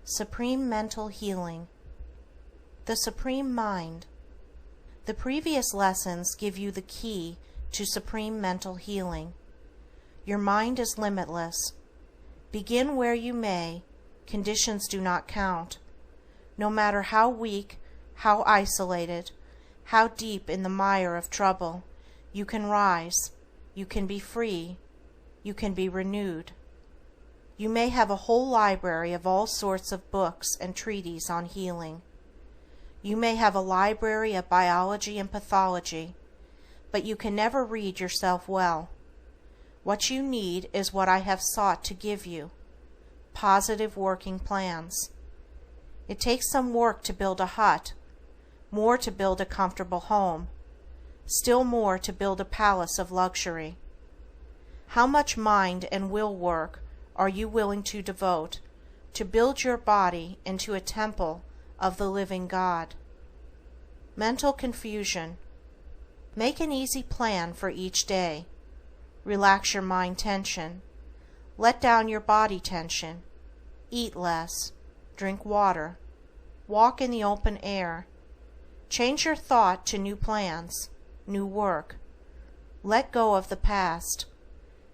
Supreme Mental Healing. The Supreme Mind. The previous lessons give you the key to supreme mental healing. Your mind is limitless. Begin where you may, conditions do not count. No matter how weak, how isolated, how deep in the mire of trouble, you can rise, you can be free, you can be renewed. You may have a whole library of all sorts of books and treatises on healing. You may have a library of biology and pathology, but you can never read yourself well. What you need is what I have sought to give you: positive working plans. It takes some work to build a hut, more to build a comfortable home, still more to build a palace of luxury. How much mind and will work are you willing to devote to build your body into a temple of the living God? Mental confusion. Make an easy plan for each day. Relax your mind tension. Let down your body tension. Eat less. Drink water. Walk in the open air. Change your thought to new plans, new work. Let go of the past.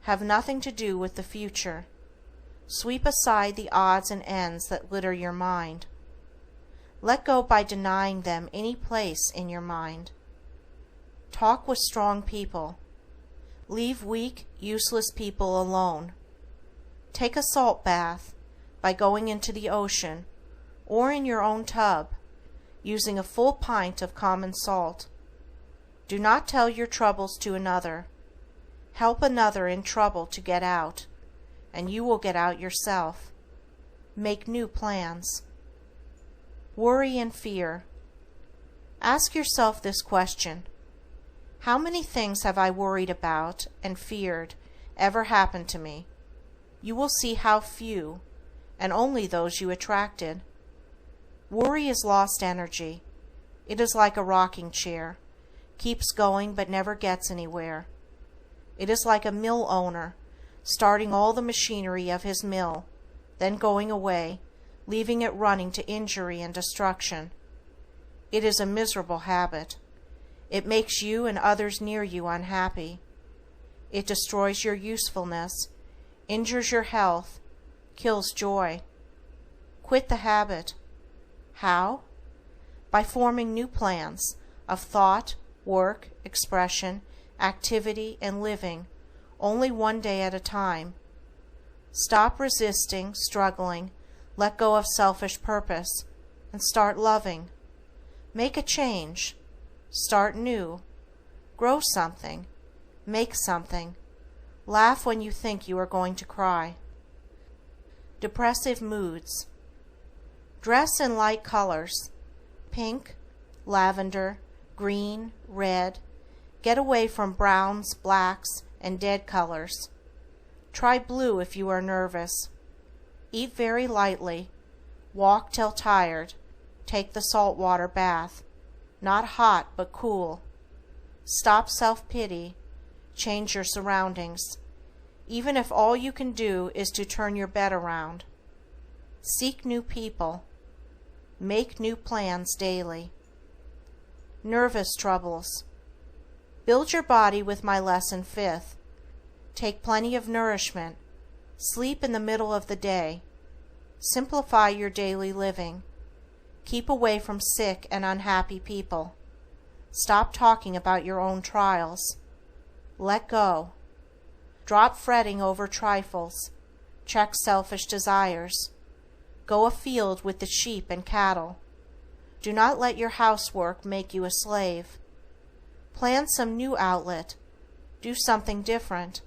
Have nothing to do with the future. Sweep aside the odds and ends that litter your mind. Let go by denying them any place in your mind. Talk with strong people. Leave weak, useless people alone. Take a salt bath by going into the ocean or in your own tub, using a full pint of common salt. Do not tell your troubles to another. Help another in trouble to get out, and you will get out yourself. Make new plans. Worry and fear. Ask yourself this question: how many things have I worried about and feared ever happened to me? You will see how few, and only those you attracted. Worry is lost energy. It is like a rocking chair, keeps going but never gets anywhere. It is like a mill owner starting all the machinery of his mill, then going away, leaving it running to injury and destruction. It is a miserable habit. It makes you and others near you unhappy. It destroys your usefulness, injures your health, kills joy. Quit the habit. How? By forming new plans of thought, work, expression, activity, and living, only one day at a time. Stop resisting, struggling, let go of selfish purpose, and start loving. Make a change. Start new. Grow something. Make something. Laugh when you think you are going to cry. Depressive moods. Dress in light colors: pink, lavender, green, red. Get away from browns, blacks, and dead colors. Try blue if you are nervous. Eat very lightly. Walk till tired. take the saltwater bath, not hot but cool. Stop self-pity, change your surroundings, even if all you can do is to turn your bed around. Seek new people, make new plans daily. Nervous troubles. Build your body with my lesson 5th. Take plenty of nourishment, sleep in the middle of the day, simplify your daily living, keep away from sick and unhappy people, stop talking about your own trials, let go, drop fretting over trifles, check selfish desires, go afield with the sheep and cattle, do not let your housework make you a slave, plan some new outlet, do something different,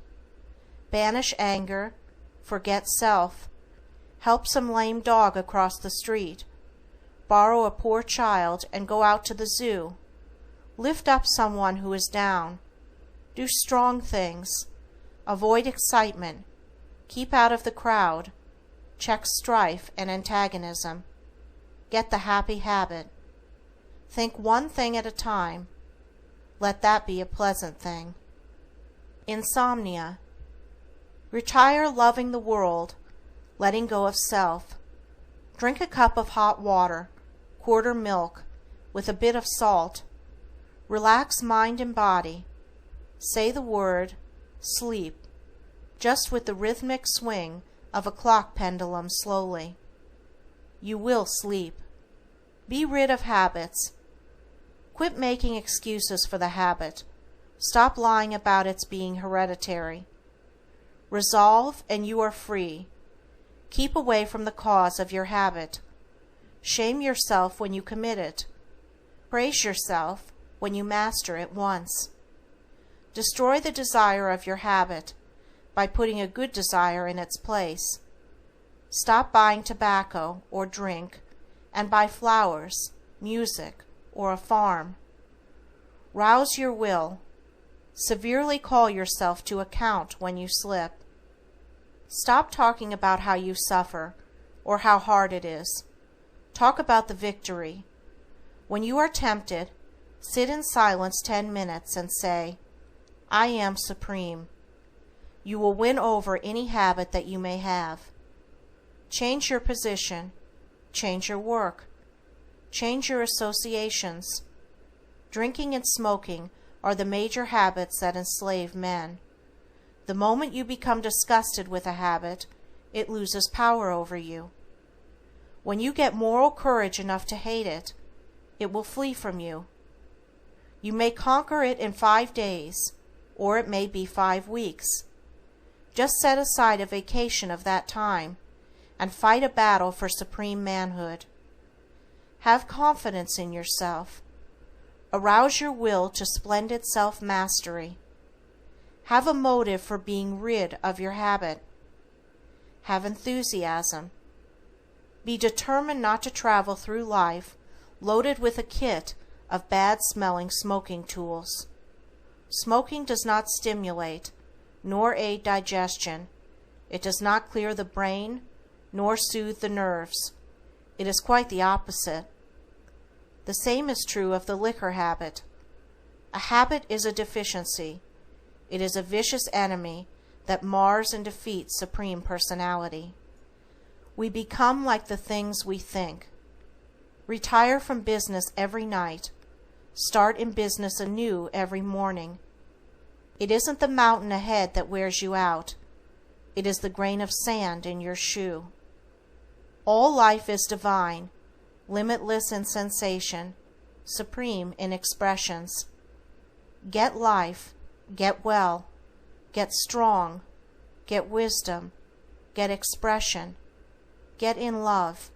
banish anger, forget self, help some lame dog across the street, borrow a poor child and go out to the zoo, lift up someone who is down, do strong things, avoid excitement, keep out of the crowd, check strife and antagonism, get the happy habit, think one thing at a time, let that be a pleasant thing. Insomnia. Retire loving the world, letting go of self. Drink a cup of hot water, quarter milk, with a bit of salt. Relax mind and body. Say the word, sleep, just with the rhythmic swing of a clock pendulum slowly. You will sleep. Be rid of habits. Quit making excuses for the habit. Stop lying about its being hereditary. Resolve and you are free. Keep away from the cause of your habit. Shame yourself when you commit it. Praise yourself when you master it once. Destroy the desire of your habit by putting a good desire in its place. Stop buying tobacco or drink and buy flowers, music, or a farm. Rouse your will. Severely call yourself to account when you slip. Stop talking about how you suffer or how hard it is. Talk about the victory. When you are tempted, sit in silence 10 minutes and say, I am supreme. You will win over any habit that you may have. Change your position. Change your work. Change your associations. Drinking and smoking are the major habits that enslave men. The moment you become disgusted with a habit, it loses power over you. When you get moral courage enough to hate it, it will flee from you. You may conquer it in 5 days, or it may be 5 weeks. Just set aside a vacation of that time and fight a battle for supreme manhood. Have confidence in yourself. Arouse your will to splendid self-mastery. Have a motive for being rid of your habit. Have enthusiasm. Be determined not to travel through life loaded with a kit of bad-smelling smoking tools. Smoking does not stimulate, nor aid digestion. It does not clear the brain, nor soothe the nerves. It is quite the opposite. The same is true of the liquor habit. A habit is a deficiency. It is a vicious enemy that mars and defeats Supreme Personality. We become like the things we think. Retire from business every night. Start in business anew every morning. It isn't the mountain ahead that wears you out. It is the grain of sand in your shoe. All life is divine, limitless in sensation, supreme in expressions. Get life, get well, get strong, get wisdom, get expression, get in love,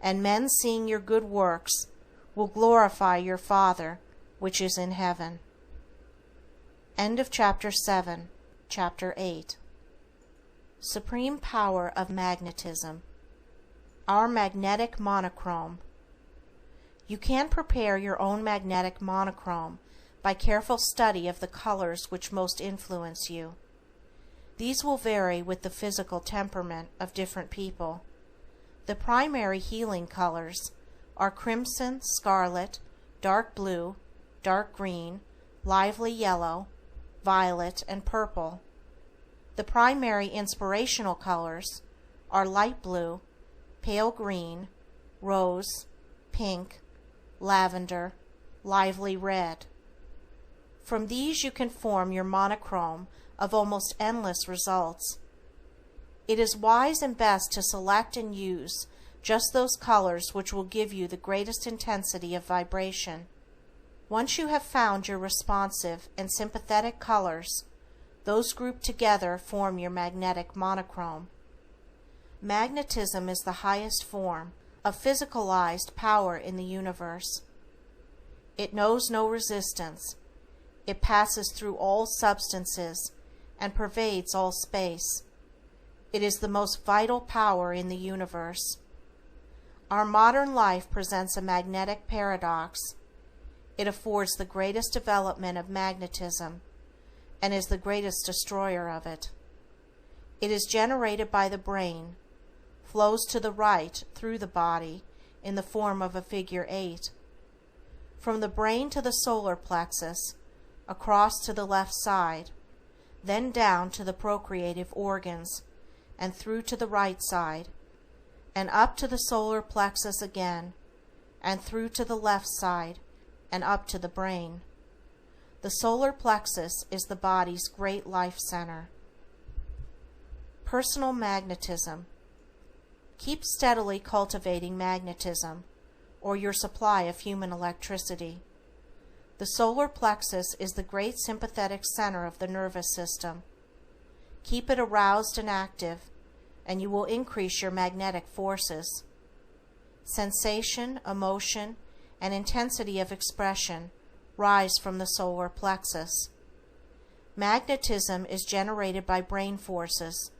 and men seeing your good works will glorify your Father which is in heaven. End of Chapter 7. Chapter 8. Supreme Power of Magnetism. Our magnetic monochrome. You can prepare your own magnetic monochrome by careful study of the colors which most influence you. These will vary with the physical temperament of different people. The primary healing colors, are crimson, scarlet, dark blue, dark green, lively yellow, violet, and purple. The primary inspirational colors are light blue, pale green, rose, pink, lavender, lively red. From these you can form your monochrome of almost endless results. It is wise and best to select and use just those colors which will give you the greatest intensity of vibration. Once you have found your responsive and sympathetic colors, those grouped together form your magnetic monochrome. Magnetism is the highest form of physicalized power in the universe. It knows no resistance. It passes through all substances and pervades all space. It is the most vital power in the universe. Our modern life presents a magnetic paradox. It affords the greatest development of magnetism and is the greatest destroyer of it. It is generated by the brain, flows to the right through the body in the form of a figure 8. From the brain to the solar plexus, across to the left side, then down to the procreative organs, and through to the right side, and up to the solar plexus again, and through to the left side, and up to the brain. The solar plexus is the body's great life center. Personal magnetism. Keep steadily cultivating magnetism, or your supply of human electricity. The solar plexus is the great sympathetic center of the nervous system. Keep it aroused and active, and you will increase your magnetic forces. Sensation, emotion, and intensity of expression rise from the solar plexus. Magnetism is generated by brain forces,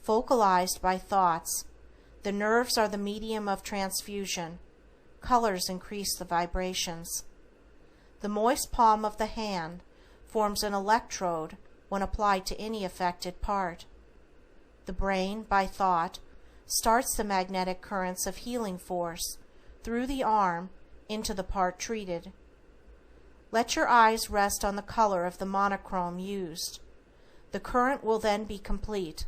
focalized by thoughts. The nerves are the medium of transfusion. Colors increase the vibrations. The moist palm of the hand forms an electrode when applied to any affected part. The brain, by thought, starts the magnetic currents of healing force through the arm into the part treated. Let your eyes rest on the color of the monochrome used. The current will then be complete.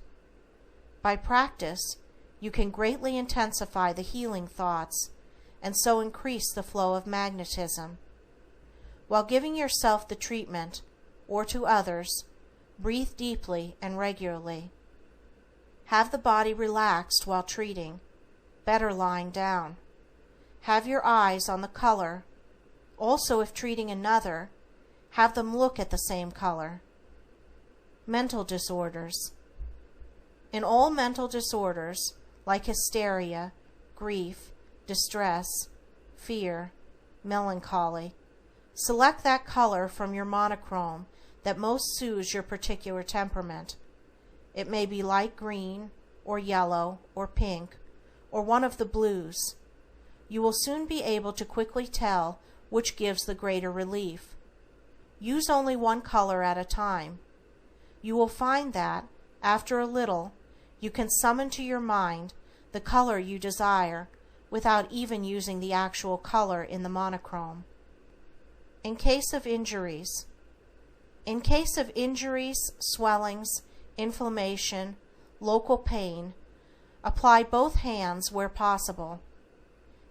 By practice, you can greatly intensify the healing thoughts and so increase the flow of magnetism. While giving yourself the treatment, or to others, breathe deeply and regularly. Have the body relaxed while treating, better lying down. Have your eyes on the color. Also, if treating another, have them look at the same color. Mental disorders. In all mental disorders, like hysteria, grief, distress, fear, melancholy, select that color from your monochrome that most suits your particular temperament. It may be light green, or yellow, or pink, or one of the blues. You will soon be able to quickly tell which gives the greater relief. Use only one color at a time. You will find that, after a little, you can summon to your mind the color you desire without even using the actual color in the monochrome. In case of injuries. In case of injuries, swellings, inflammation, local pain, apply both hands where possible.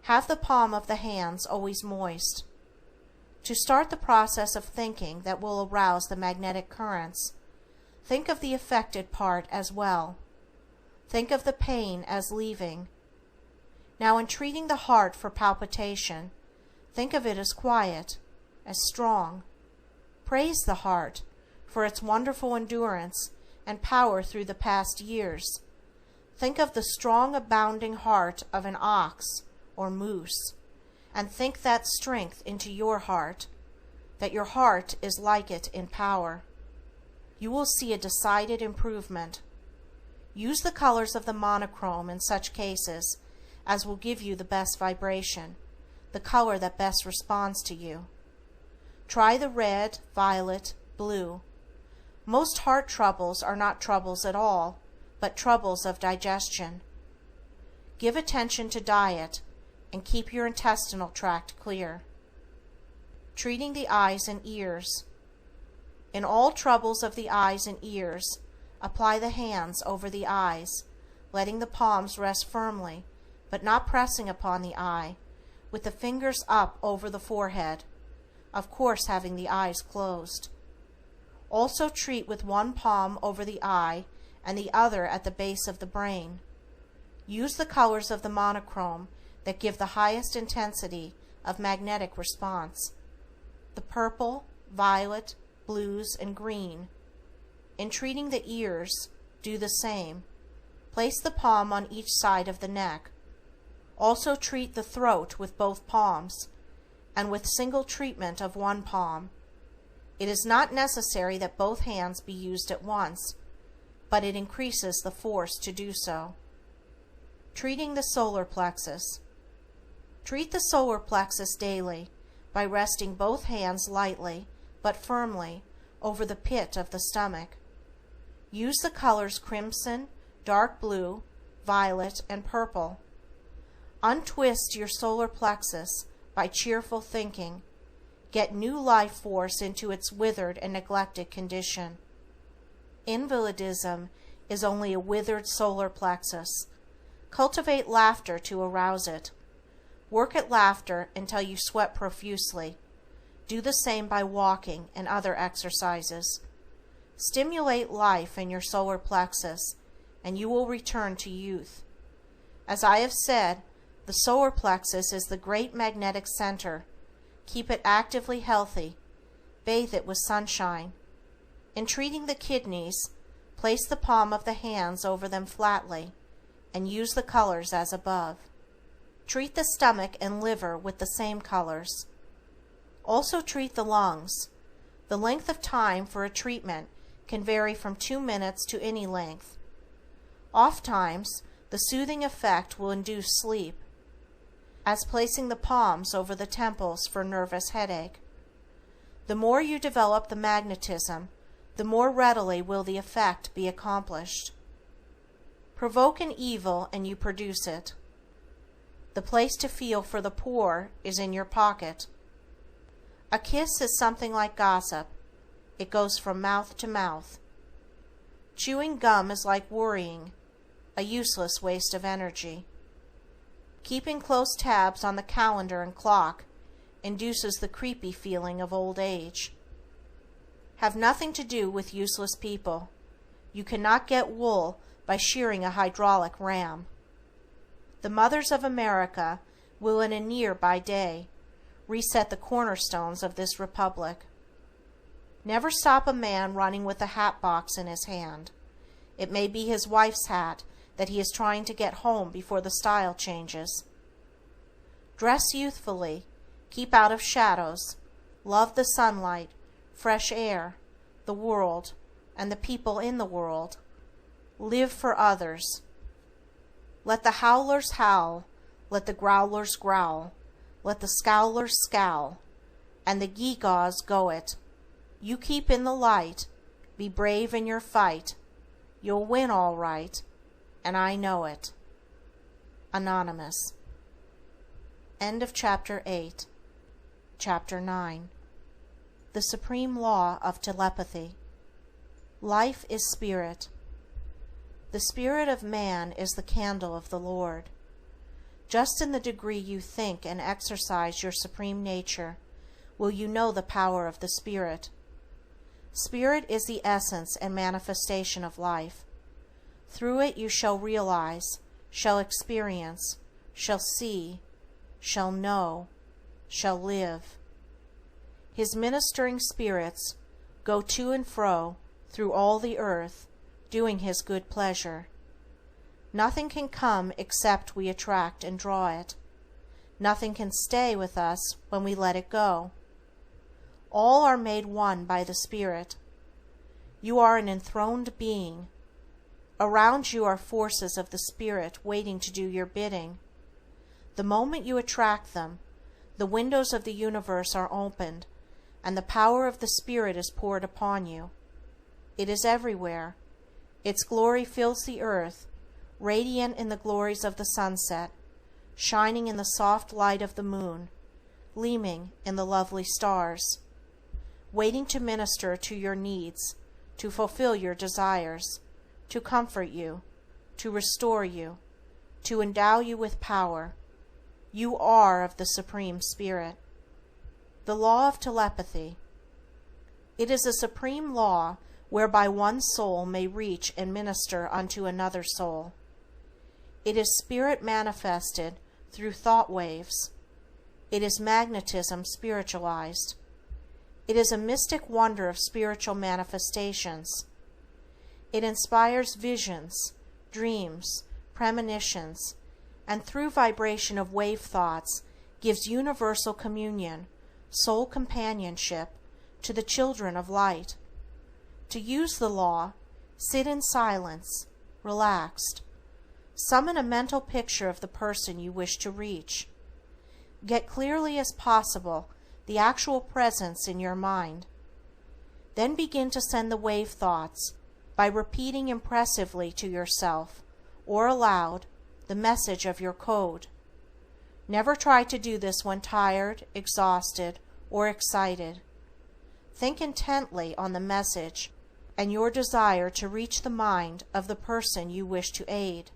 Have the palm of the hands always moist. To start the process of thinking that will arouse the magnetic currents, think of the affected part as well. Think of the pain as leaving. Now, in treating the heart for palpitation, think of it as quiet, as strong. Praise the heart for its wonderful endurance and power through the past years. Think of the strong, abounding heart of an ox or moose, and think that strength into your heart, that your heart is like it in power. You will see a decided improvement. Use the colors of the monochrome in such cases as will give you the best vibration, the color that best responds to you. Try the red, violet, blue. Most heart troubles are not troubles at all, but troubles of digestion. Give attention to diet, and keep your intestinal tract clear. Treating the eyes and ears. In all troubles of the eyes and ears, apply the hands over the eyes, letting the palms rest firmly, but not pressing upon the eye, with the fingers up over the forehead, of course having the eyes closed. Also treat with one palm over the eye and the other at the base of the brain. Use the colors of the monochrome that give the highest intensity of magnetic response: the purple, violet, blues, and green. In treating the ears, do the same. Place the palm on each side of the neck. Also treat the throat with both palms, and with single treatment of one palm. It is not necessary that both hands be used at once, but it increases the force to do so. Treating the solar plexus. Treat the solar plexus daily by resting both hands lightly but firmly over the pit of the stomach. Use the colors crimson, dark blue, violet, and purple. Untwist your solar plexus by cheerful thinking. Get new life force into its withered and neglected condition. Invalidism is only a withered solar plexus. Cultivate laughter to arouse it. Work at laughter until you sweat profusely. Do the same by walking and other exercises. Stimulate life in your solar plexus, and you will return to youth. As I have said, the solar plexus is the great magnetic center. Keep it actively healthy. Bathe it with sunshine. In treating the kidneys, place the palm of the hands over them flatly, and use the colors as above. Treat the stomach and liver with the same colors. Also treat the lungs. The length of time for a treatment can vary from 2 minutes to any length. Ofttimes, the soothing effect will induce sleep, as placing the palms over the temples for nervous headache. The more you develop the magnetism, the more readily will the effect be accomplished. Provoke an evil and you produce it. The place to feel for the poor is in your pocket. A kiss is something like gossip. It goes from mouth to mouth. Chewing gum is like worrying, a useless waste of energy. Keeping close tabs on the calendar and clock induces the creepy feeling of old age. Have nothing to do with useless people. You cannot get wool by shearing a hydraulic ram. The mothers of America will in a near by day reset the cornerstones of this republic. Never stop a man running with a hat box in his hand. It may be his wife's hat that he is trying to get home before the style changes. Dress youthfully, keep out of shadows, love the sunlight, fresh air, the world, and the people in the world. Live for others. Let the howlers howl, let the growlers growl, let the scowlers scowl, and the gewgaws go it. You keep in the light, be brave in your fight. You'll win all right, and I know it. Anonymous. End of Chapter 8. Chapter 9. The Supreme Law of Telepathy. Life is spirit. The spirit of man is the candle of the Lord. Just in the degree you think and exercise your supreme nature will you know the power of the Spirit. Spirit is the essence and manifestation of life. Through it you shall realize, shall experience, shall see, shall know, shall live. His ministering spirits go to and fro through all the earth, doing His good pleasure. Nothing can come except we attract and draw it. Nothing can stay with us when we let it go. All are made one by the Spirit. You are an enthroned being. Around you are forces of the Spirit waiting to do your bidding. The moment you attract them, the windows of the universe are opened, and the power of the Spirit is poured upon you. It is everywhere. Its glory fills the earth, radiant in the glories of the sunset, shining in the soft light of the moon, gleaming in the lovely stars, waiting to minister to your needs, to fulfill your desires, to comfort you, to restore you, to endow you with power. You are of the Supreme Spirit. The law of telepathy. It is a supreme law whereby one soul may reach and minister unto another soul. It is spirit manifested through thought waves. It is magnetism spiritualized. It is a mystic wonder of spiritual manifestations. It inspires visions, dreams, premonitions, and through vibration of wave thoughts gives universal communion, soul companionship to the children of light. To use the law, sit in silence, relaxed. Summon a mental picture of the person you wish to reach. Get clearly as possible the actual presence in your mind. Then begin to send the wave thoughts by repeating impressively to yourself or aloud the message of your code. Never try to do this when tired, exhausted, or excited. Think intently on the message and your desire to reach the mind of the person you wish to aid.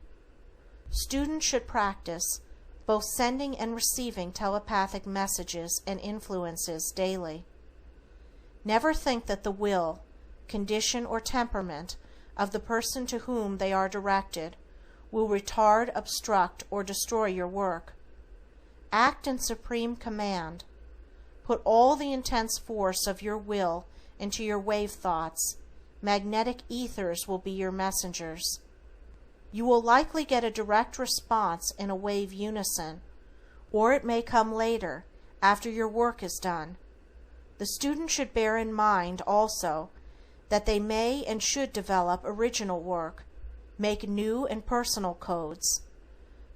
Students should practice both sending and receiving telepathic messages and influences daily. Never think that the will, condition, or temperament of the person to whom they are directed will retard, obstruct, or destroy your work. Act in supreme command. Put all the intense force of your will into your wave thoughts. Magnetic ethers will be your messengers. You will likely get a direct response in a wave unison, or it may come later, after your work is done. The student should bear in mind also that they may and should develop original work, make new and personal codes.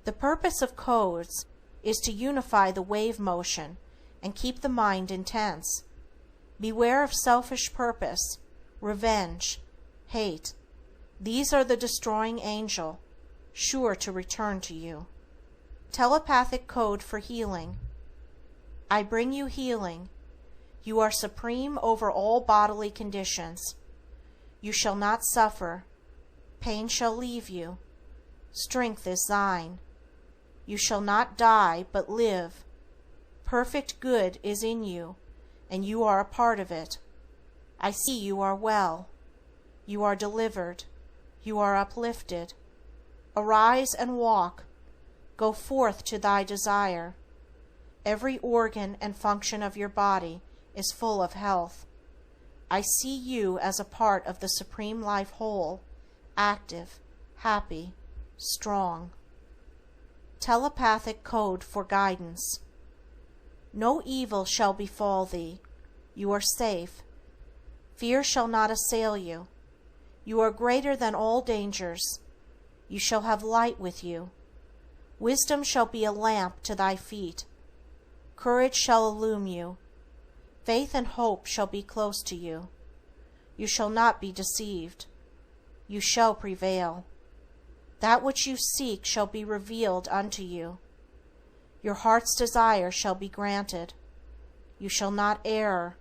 The purpose of codes is to unify the wave motion and keep the mind intense. Beware of selfish purpose, revenge, hate. These are the destroying angel, sure to return to you. Telepathic code for healing. I bring you healing. You are supreme over all bodily conditions. You shall not suffer. Pain shall leave you. Strength is thine. You shall not die, but live. Perfect good is in you, and you are a part of it. I see you are well. You are delivered. You are uplifted. Arise and walk. Go forth to thy desire. Every organ and function of your body is full of health. I see you as a part of the Supreme Life whole, active, happy, strong. Telepathic code for guidance. No evil shall befall thee. You are safe. Fear shall not assail you. You are greater than all dangers. You shall have light with you. Wisdom shall be a lamp to thy feet. Courage shall illume you. Faith and hope shall be close to you. You shall not be deceived. You shall prevail. That which you seek shall be revealed unto you. Your heart's desire shall be granted. You shall not err.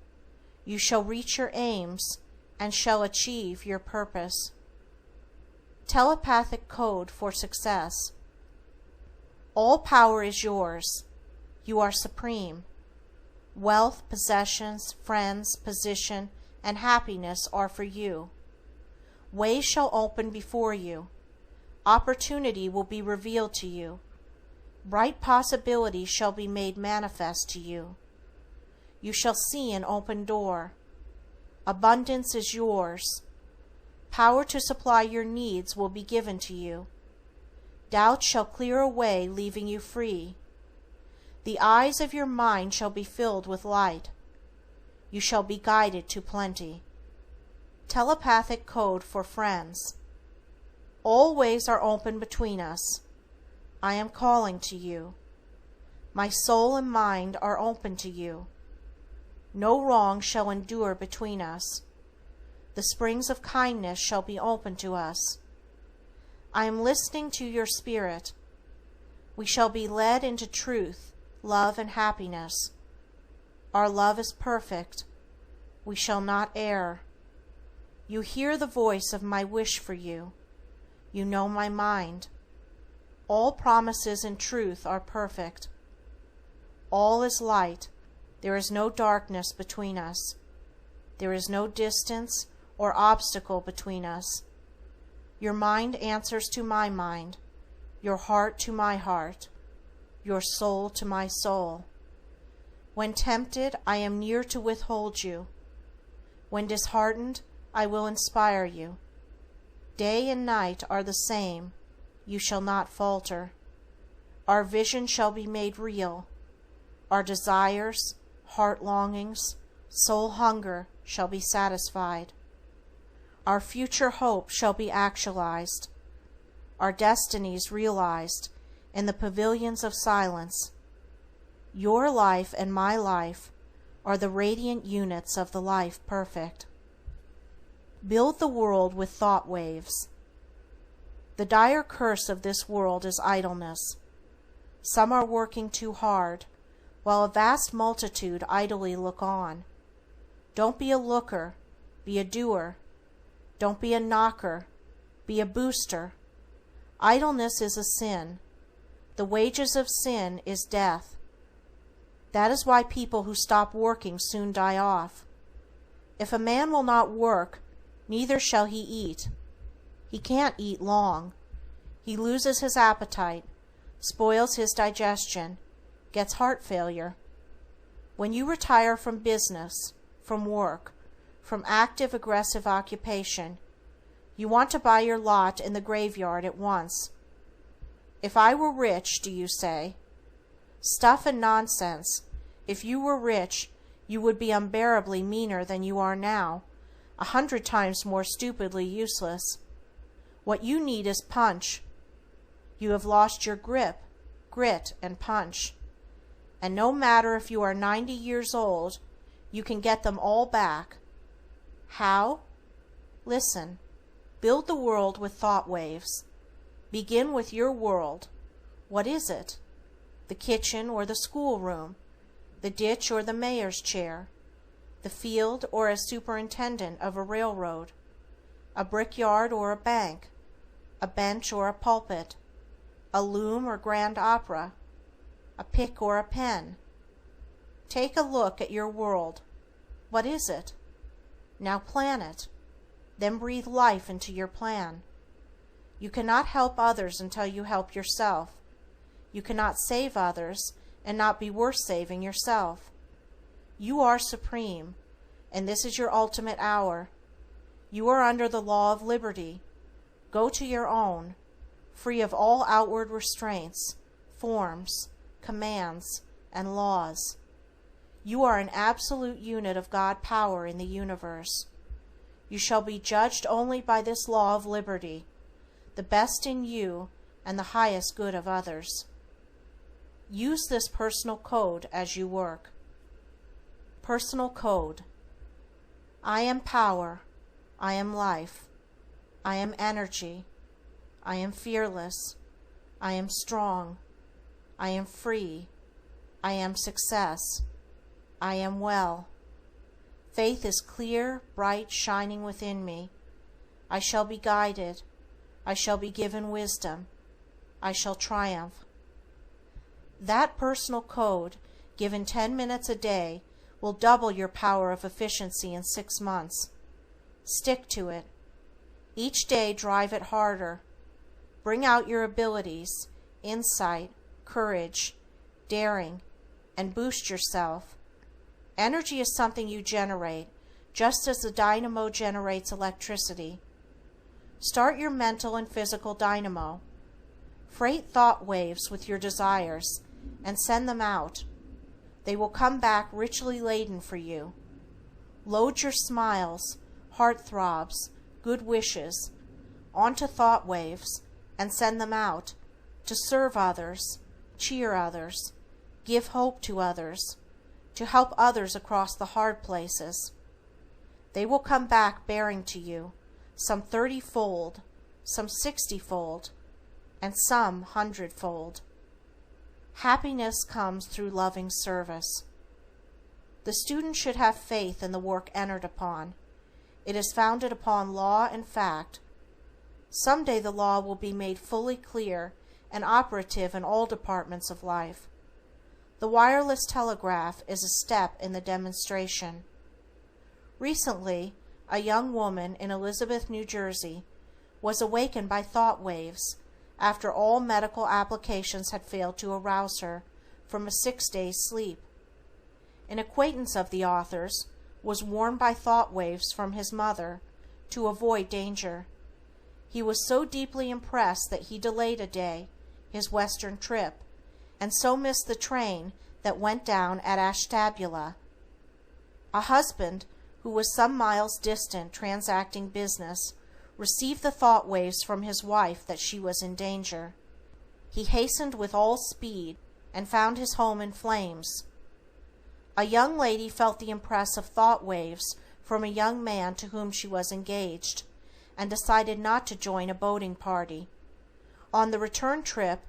You shall reach your aims and shall achieve your purpose. Telepathic code for success. All power is yours. You are supreme. Wealth, possessions, friends, position, and happiness are for you. Ways shall open before you. Opportunity will be revealed to you. Bright possibilities shall be made manifest to you. You shall see an open door. Abundance is yours. Power to supply your needs will be given to you. Doubt shall clear away, leaving you free. The eyes of your mind shall be filled with light. You shall be guided to plenty. Telepathic code for friends. All ways are open between us. I am calling to you. My soul and mind are open to you. No wrong shall endure between us. The springs of kindness shall be open to us. I am listening to your spirit. We shall be led into truth, love, and happiness. Our love is perfect. We shall not err. You hear the voice of my wish for you. You know my mind. All promises in truth are perfect. All is light. There is no darkness between us. There is no distance or obstacle between us. Your mind answers to my mind, your heart to my heart, your soul to my soul. When tempted, I am near to withhold you. When disheartened, I will inspire you. Day and night are the same, you shall not falter. Our vision shall be made real. Our desires, heart longings, soul hunger shall be satisfied. Our future hope shall be actualized. Our destinies realized in the pavilions of silence. Your life and my life are the radiant units of the life perfect. Build the world with thought waves. The dire curse of this world is idleness. Some are working too hard, while a vast multitude idly look on. Don't be a looker, be a doer. Don't be a knocker, be a booster. Idleness is a sin. The wages of sin is death. That is why people who stop working soon die off. If a man will not work, neither shall he eat. He can't eat long. He loses his appetite, spoils his digestion, gets heart failure. When you retire from business, from work, from active aggressive occupation, you want to buy your lot in the graveyard at once. If I were rich, do you say? Stuff and nonsense. If you were rich, you would be unbearably meaner than you are now, 100 times more stupidly useless. What you need is punch. You have lost your grip, grit, and punch. And no matter if you are 90 years old, you can get them all back. How? Listen. Build the world with thought waves. Begin with your world. What is it? The kitchen or the schoolroom? The ditch or the mayor's chair? The field or as superintendent of a railroad? A brickyard or a bank? A bench or a pulpit? A loom or grand opera? A pick or a pen? Take a look at your world. What is it? Now plan it. Then breathe life into your plan. You cannot help others until you help yourself. You cannot save others and not be worth saving yourself. You are supreme, and this is your ultimate hour. You are under the law of liberty. Go to your own, free of all outward restraints, forms, commands, and laws. You are an absolute unit of God power in the universe. You shall be judged only by this law of liberty, the best in you and the highest good of others. Use this personal code as you work. Personal code. I am power. I am life. I am energy. I am fearless. I am strong. I am free. I am success. I am well. Faith is clear, bright, shining within me. I shall be guided. I shall be given wisdom. I shall triumph. That personal code, given 10 minutes a day, will double your power of efficiency in 6 months. Stick to it. Each day drive it harder. Bring out your abilities, insight, courage, daring, and boost yourself. Energy is something you generate, just as the dynamo generates electricity. Start your mental and physical dynamo. Freight thought waves with your desires and send them out. They will come back richly laden for you. Load your smiles, heart throbs, good wishes onto thought waves and send them out to serve others, cheer others, give hope to others, to help others across the hard places. They will come back bearing to you, some 30-fold, some 60-fold, and some 100-fold. Happiness comes through loving service. The student should have faith in the work entered upon. It is founded upon law and fact. Someday the law will be made fully clear and operative in all departments of life. The wireless telegraph is a step in the demonstration. Recently, a young woman in Elizabeth, New Jersey, was awakened by thought waves after all medical applications had failed to arouse her from a 6 days' sleep. An acquaintance of the author's was warned by thought waves from his mother to avoid danger. He was so deeply impressed that he delayed a day, his western trip, and so missed the train that went down at Ashtabula. A husband who was some miles distant transacting business received the thought waves from his wife that she was in danger. He hastened with all speed and found his home in flames. A young lady felt the impress of thought waves from a young man to whom she was engaged, and decided not to join a boating party. On the return trip,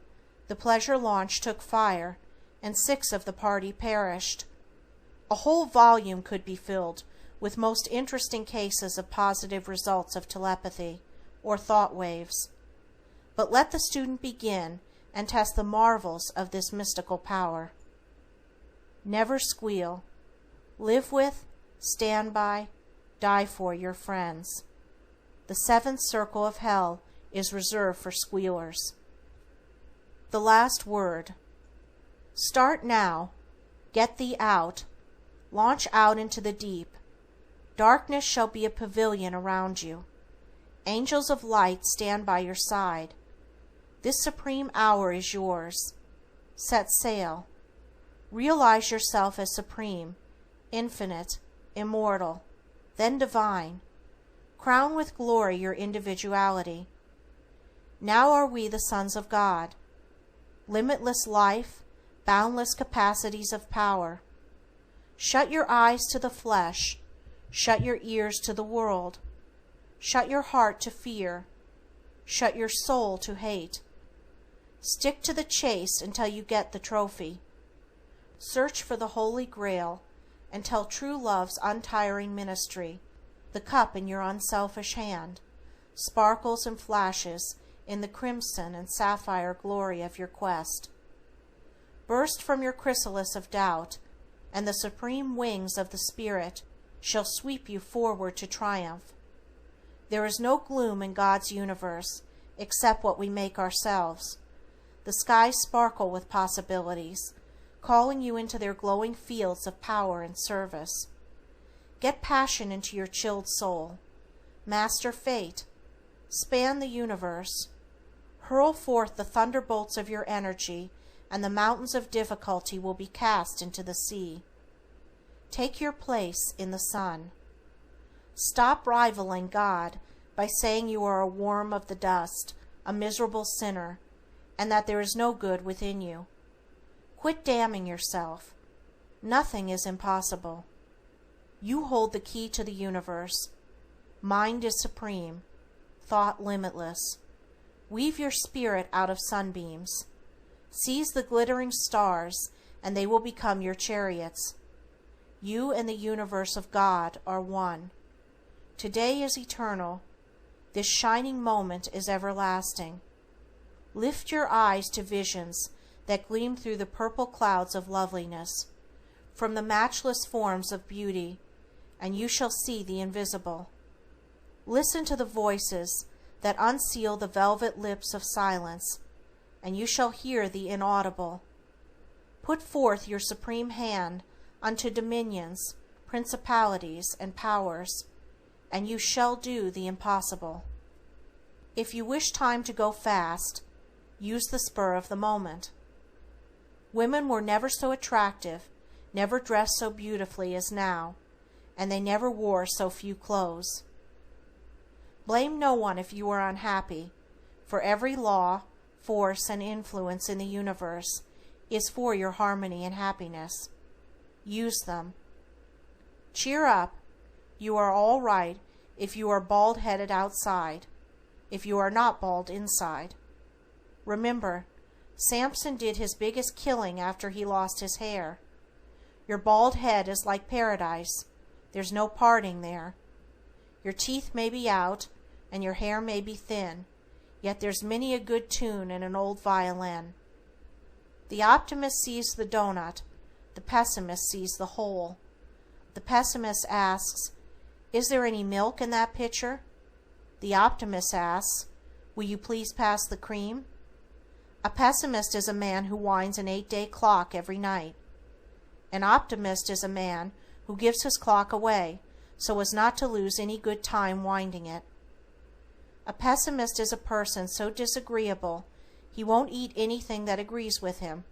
the pleasure launch took fire, and 6 of the party perished. A whole volume could be filled with most interesting cases of positive results of telepathy, or thought waves. But let the student begin and test the marvels of this mystical power. Never squeal. Live with, stand by, die for your friends. The 7th circle of hell is reserved for squealers. The last word. Start now. Get thee out. Launch out into the deep. Darkness shall be a pavilion around you. Angels of light stand by your side. This supreme hour is yours. Set sail. Realize yourself as supreme, infinite, immortal, then divine. Crown with glory your individuality. Now are we the sons of God. Limitless life, boundless capacities of power. Shut your eyes to the flesh. Shut your ears to the world. Shut your heart to fear. Shut your soul to hate. Stick to the chase until you get the trophy. Search for the Holy Grail until true love's untiring ministry, the cup in your unselfish hand, sparkles and flashes in the crimson and sapphire glory of your quest. Burst from your chrysalis of doubt, and the supreme wings of the Spirit shall sweep you forward to triumph. There is no gloom in God's universe except what we make ourselves. The skies sparkle with possibilities, calling you into their glowing fields of power and service. Get passion into your chilled soul. Master fate. Span the universe. Hurl forth the thunderbolts of your energy, and the mountains of difficulty will be cast into the sea. Take your place in the sun. Stop rivaling God by saying you are a worm of the dust, a miserable sinner, and that there is no good within you. Quit damning yourself. Nothing is impossible. You hold the key to the universe. Mind is supreme. Thought limitless. Weave your spirit out of sunbeams. Seize the glittering stars, and they will become your chariots. You and the universe of God are one. Today is eternal. This shining moment is everlasting. Lift your eyes to visions that gleam through the purple clouds of loveliness, from the matchless forms of beauty, and you shall see the invisible. Listen to the voices that unseal the velvet lips of silence, and you shall hear the inaudible. Put forth your supreme hand unto dominions, principalities, and powers, and you shall do the impossible. If you wish time to go fast, use the spur of the moment. Women were never so attractive, never dressed so beautifully as now, and they never wore so few clothes. Blame no one if you are unhappy, for every law, force, and influence in the universe is for your harmony and happiness. Use them. Cheer up. You are all right if you are bald-headed outside, if you are not bald inside. Remember, Samson did his biggest killing after he lost his hair. Your bald head is like paradise. There's no parting there. Your teeth may be out, and your hair may be thin, yet there's many a good tune in an old violin. The optimist sees the donut, the pessimist sees the hole. The pessimist asks, "Is there any milk in that pitcher?" The optimist asks, "Will you please pass the cream?" A pessimist is a man who winds an 8-day clock every night. An optimist is a man who gives his clock away so as not to lose any good time winding it. A pessimist is a person so disagreeable he won't eat anything that agrees with him.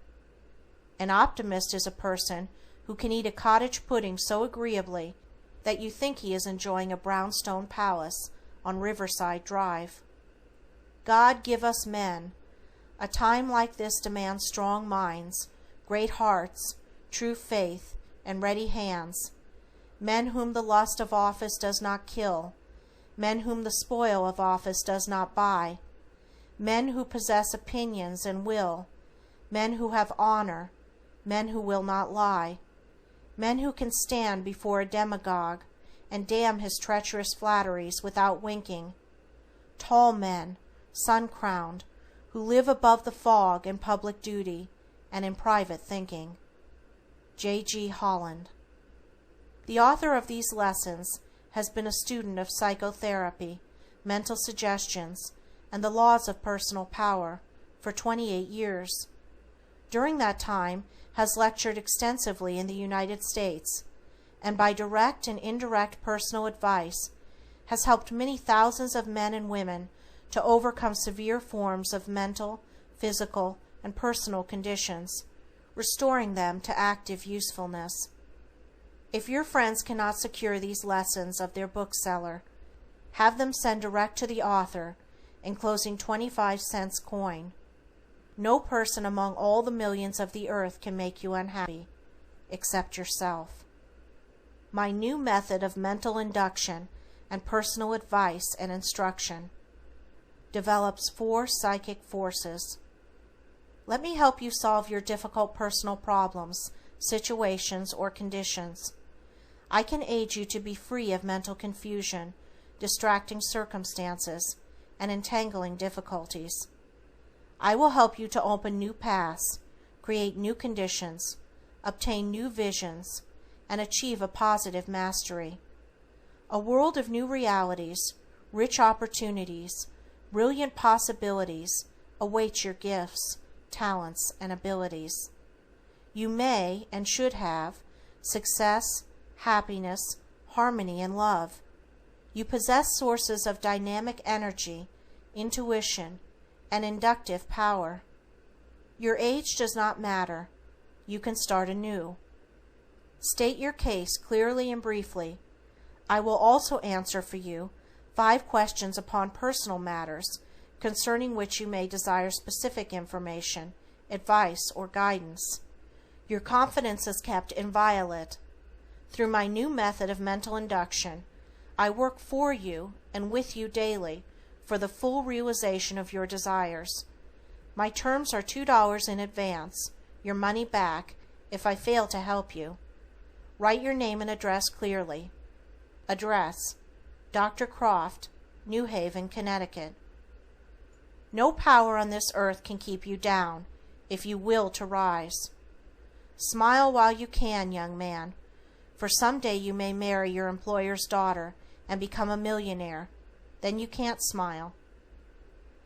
An optimist is a person who can eat a cottage pudding so agreeably that you think he is enjoying a brownstone palace on Riverside Drive. God give us men. A time like this demands strong minds, great hearts, true faith, and ready hands, men whom the lust of office does not kill, men whom the spoil of office does not buy, men who possess opinions and will, men who have honor, men who will not lie, men who can stand before a demagogue and damn his treacherous flatteries without winking, tall men, sun-crowned, who live above the fog in public duty and in private thinking. J.G. Holland. The author of these lessons has been a student of psychotherapy, mental suggestions, and the laws of personal power for 28 years. During that time has lectured extensively in the United States, and by direct and indirect personal advice has helped many thousands of men and women to overcome severe forms of mental, physical, and personal conditions, restoring them to active usefulness. If your friends cannot secure these lessons of their bookseller, have them send direct to the author, enclosing 25-cent coin. No person among all the millions of the earth can make you unhappy, except yourself. My new method of mental induction and personal advice and instruction develops 4 psychic forces. Let me help you solve your difficult personal problems, situations, or conditions. I can aid you to be free of mental confusion, distracting circumstances, and entangling difficulties. I will help you to open new paths, create new conditions, obtain new visions, and achieve a positive mastery. A world of new realities, rich opportunities, brilliant possibilities awaits your gifts, talents, and abilities. You may and should have success, happiness, harmony, and love. You possess sources of dynamic energy, intuition, and inductive power. Your age does not matter. You can start anew. State your case clearly and briefly. I will also answer for you 5 questions upon personal matters concerning which you may desire specific information, advice, or guidance. Your confidence is kept inviolate. Through my new method of mental induction, I work for you and with you daily for the full realization of your desires. My terms are $2 in advance, your money back, if I fail to help you. Write your name and address clearly. Address: Dr. Croft, New Haven, Connecticut. No power on this earth can keep you down, if you will to rise. Smile while you can, young man, for someday you may marry your employer's daughter and become a millionaire. Then you can't smile.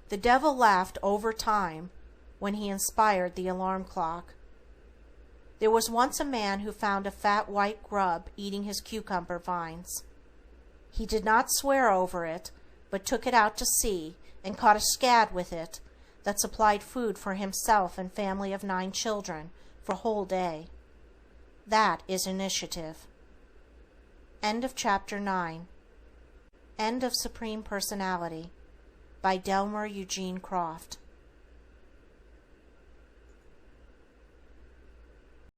The devil laughed over time when he inspired the alarm clock. There was once a man who found a fat white grub eating his cucumber vines. He did not swear over it, but took it out to sea and caught a scad with it that supplied food for himself and family of 9 children for a whole day. That is initiative. End of Chapter 9. End of Supreme Personality by Delmer Eugene Croft.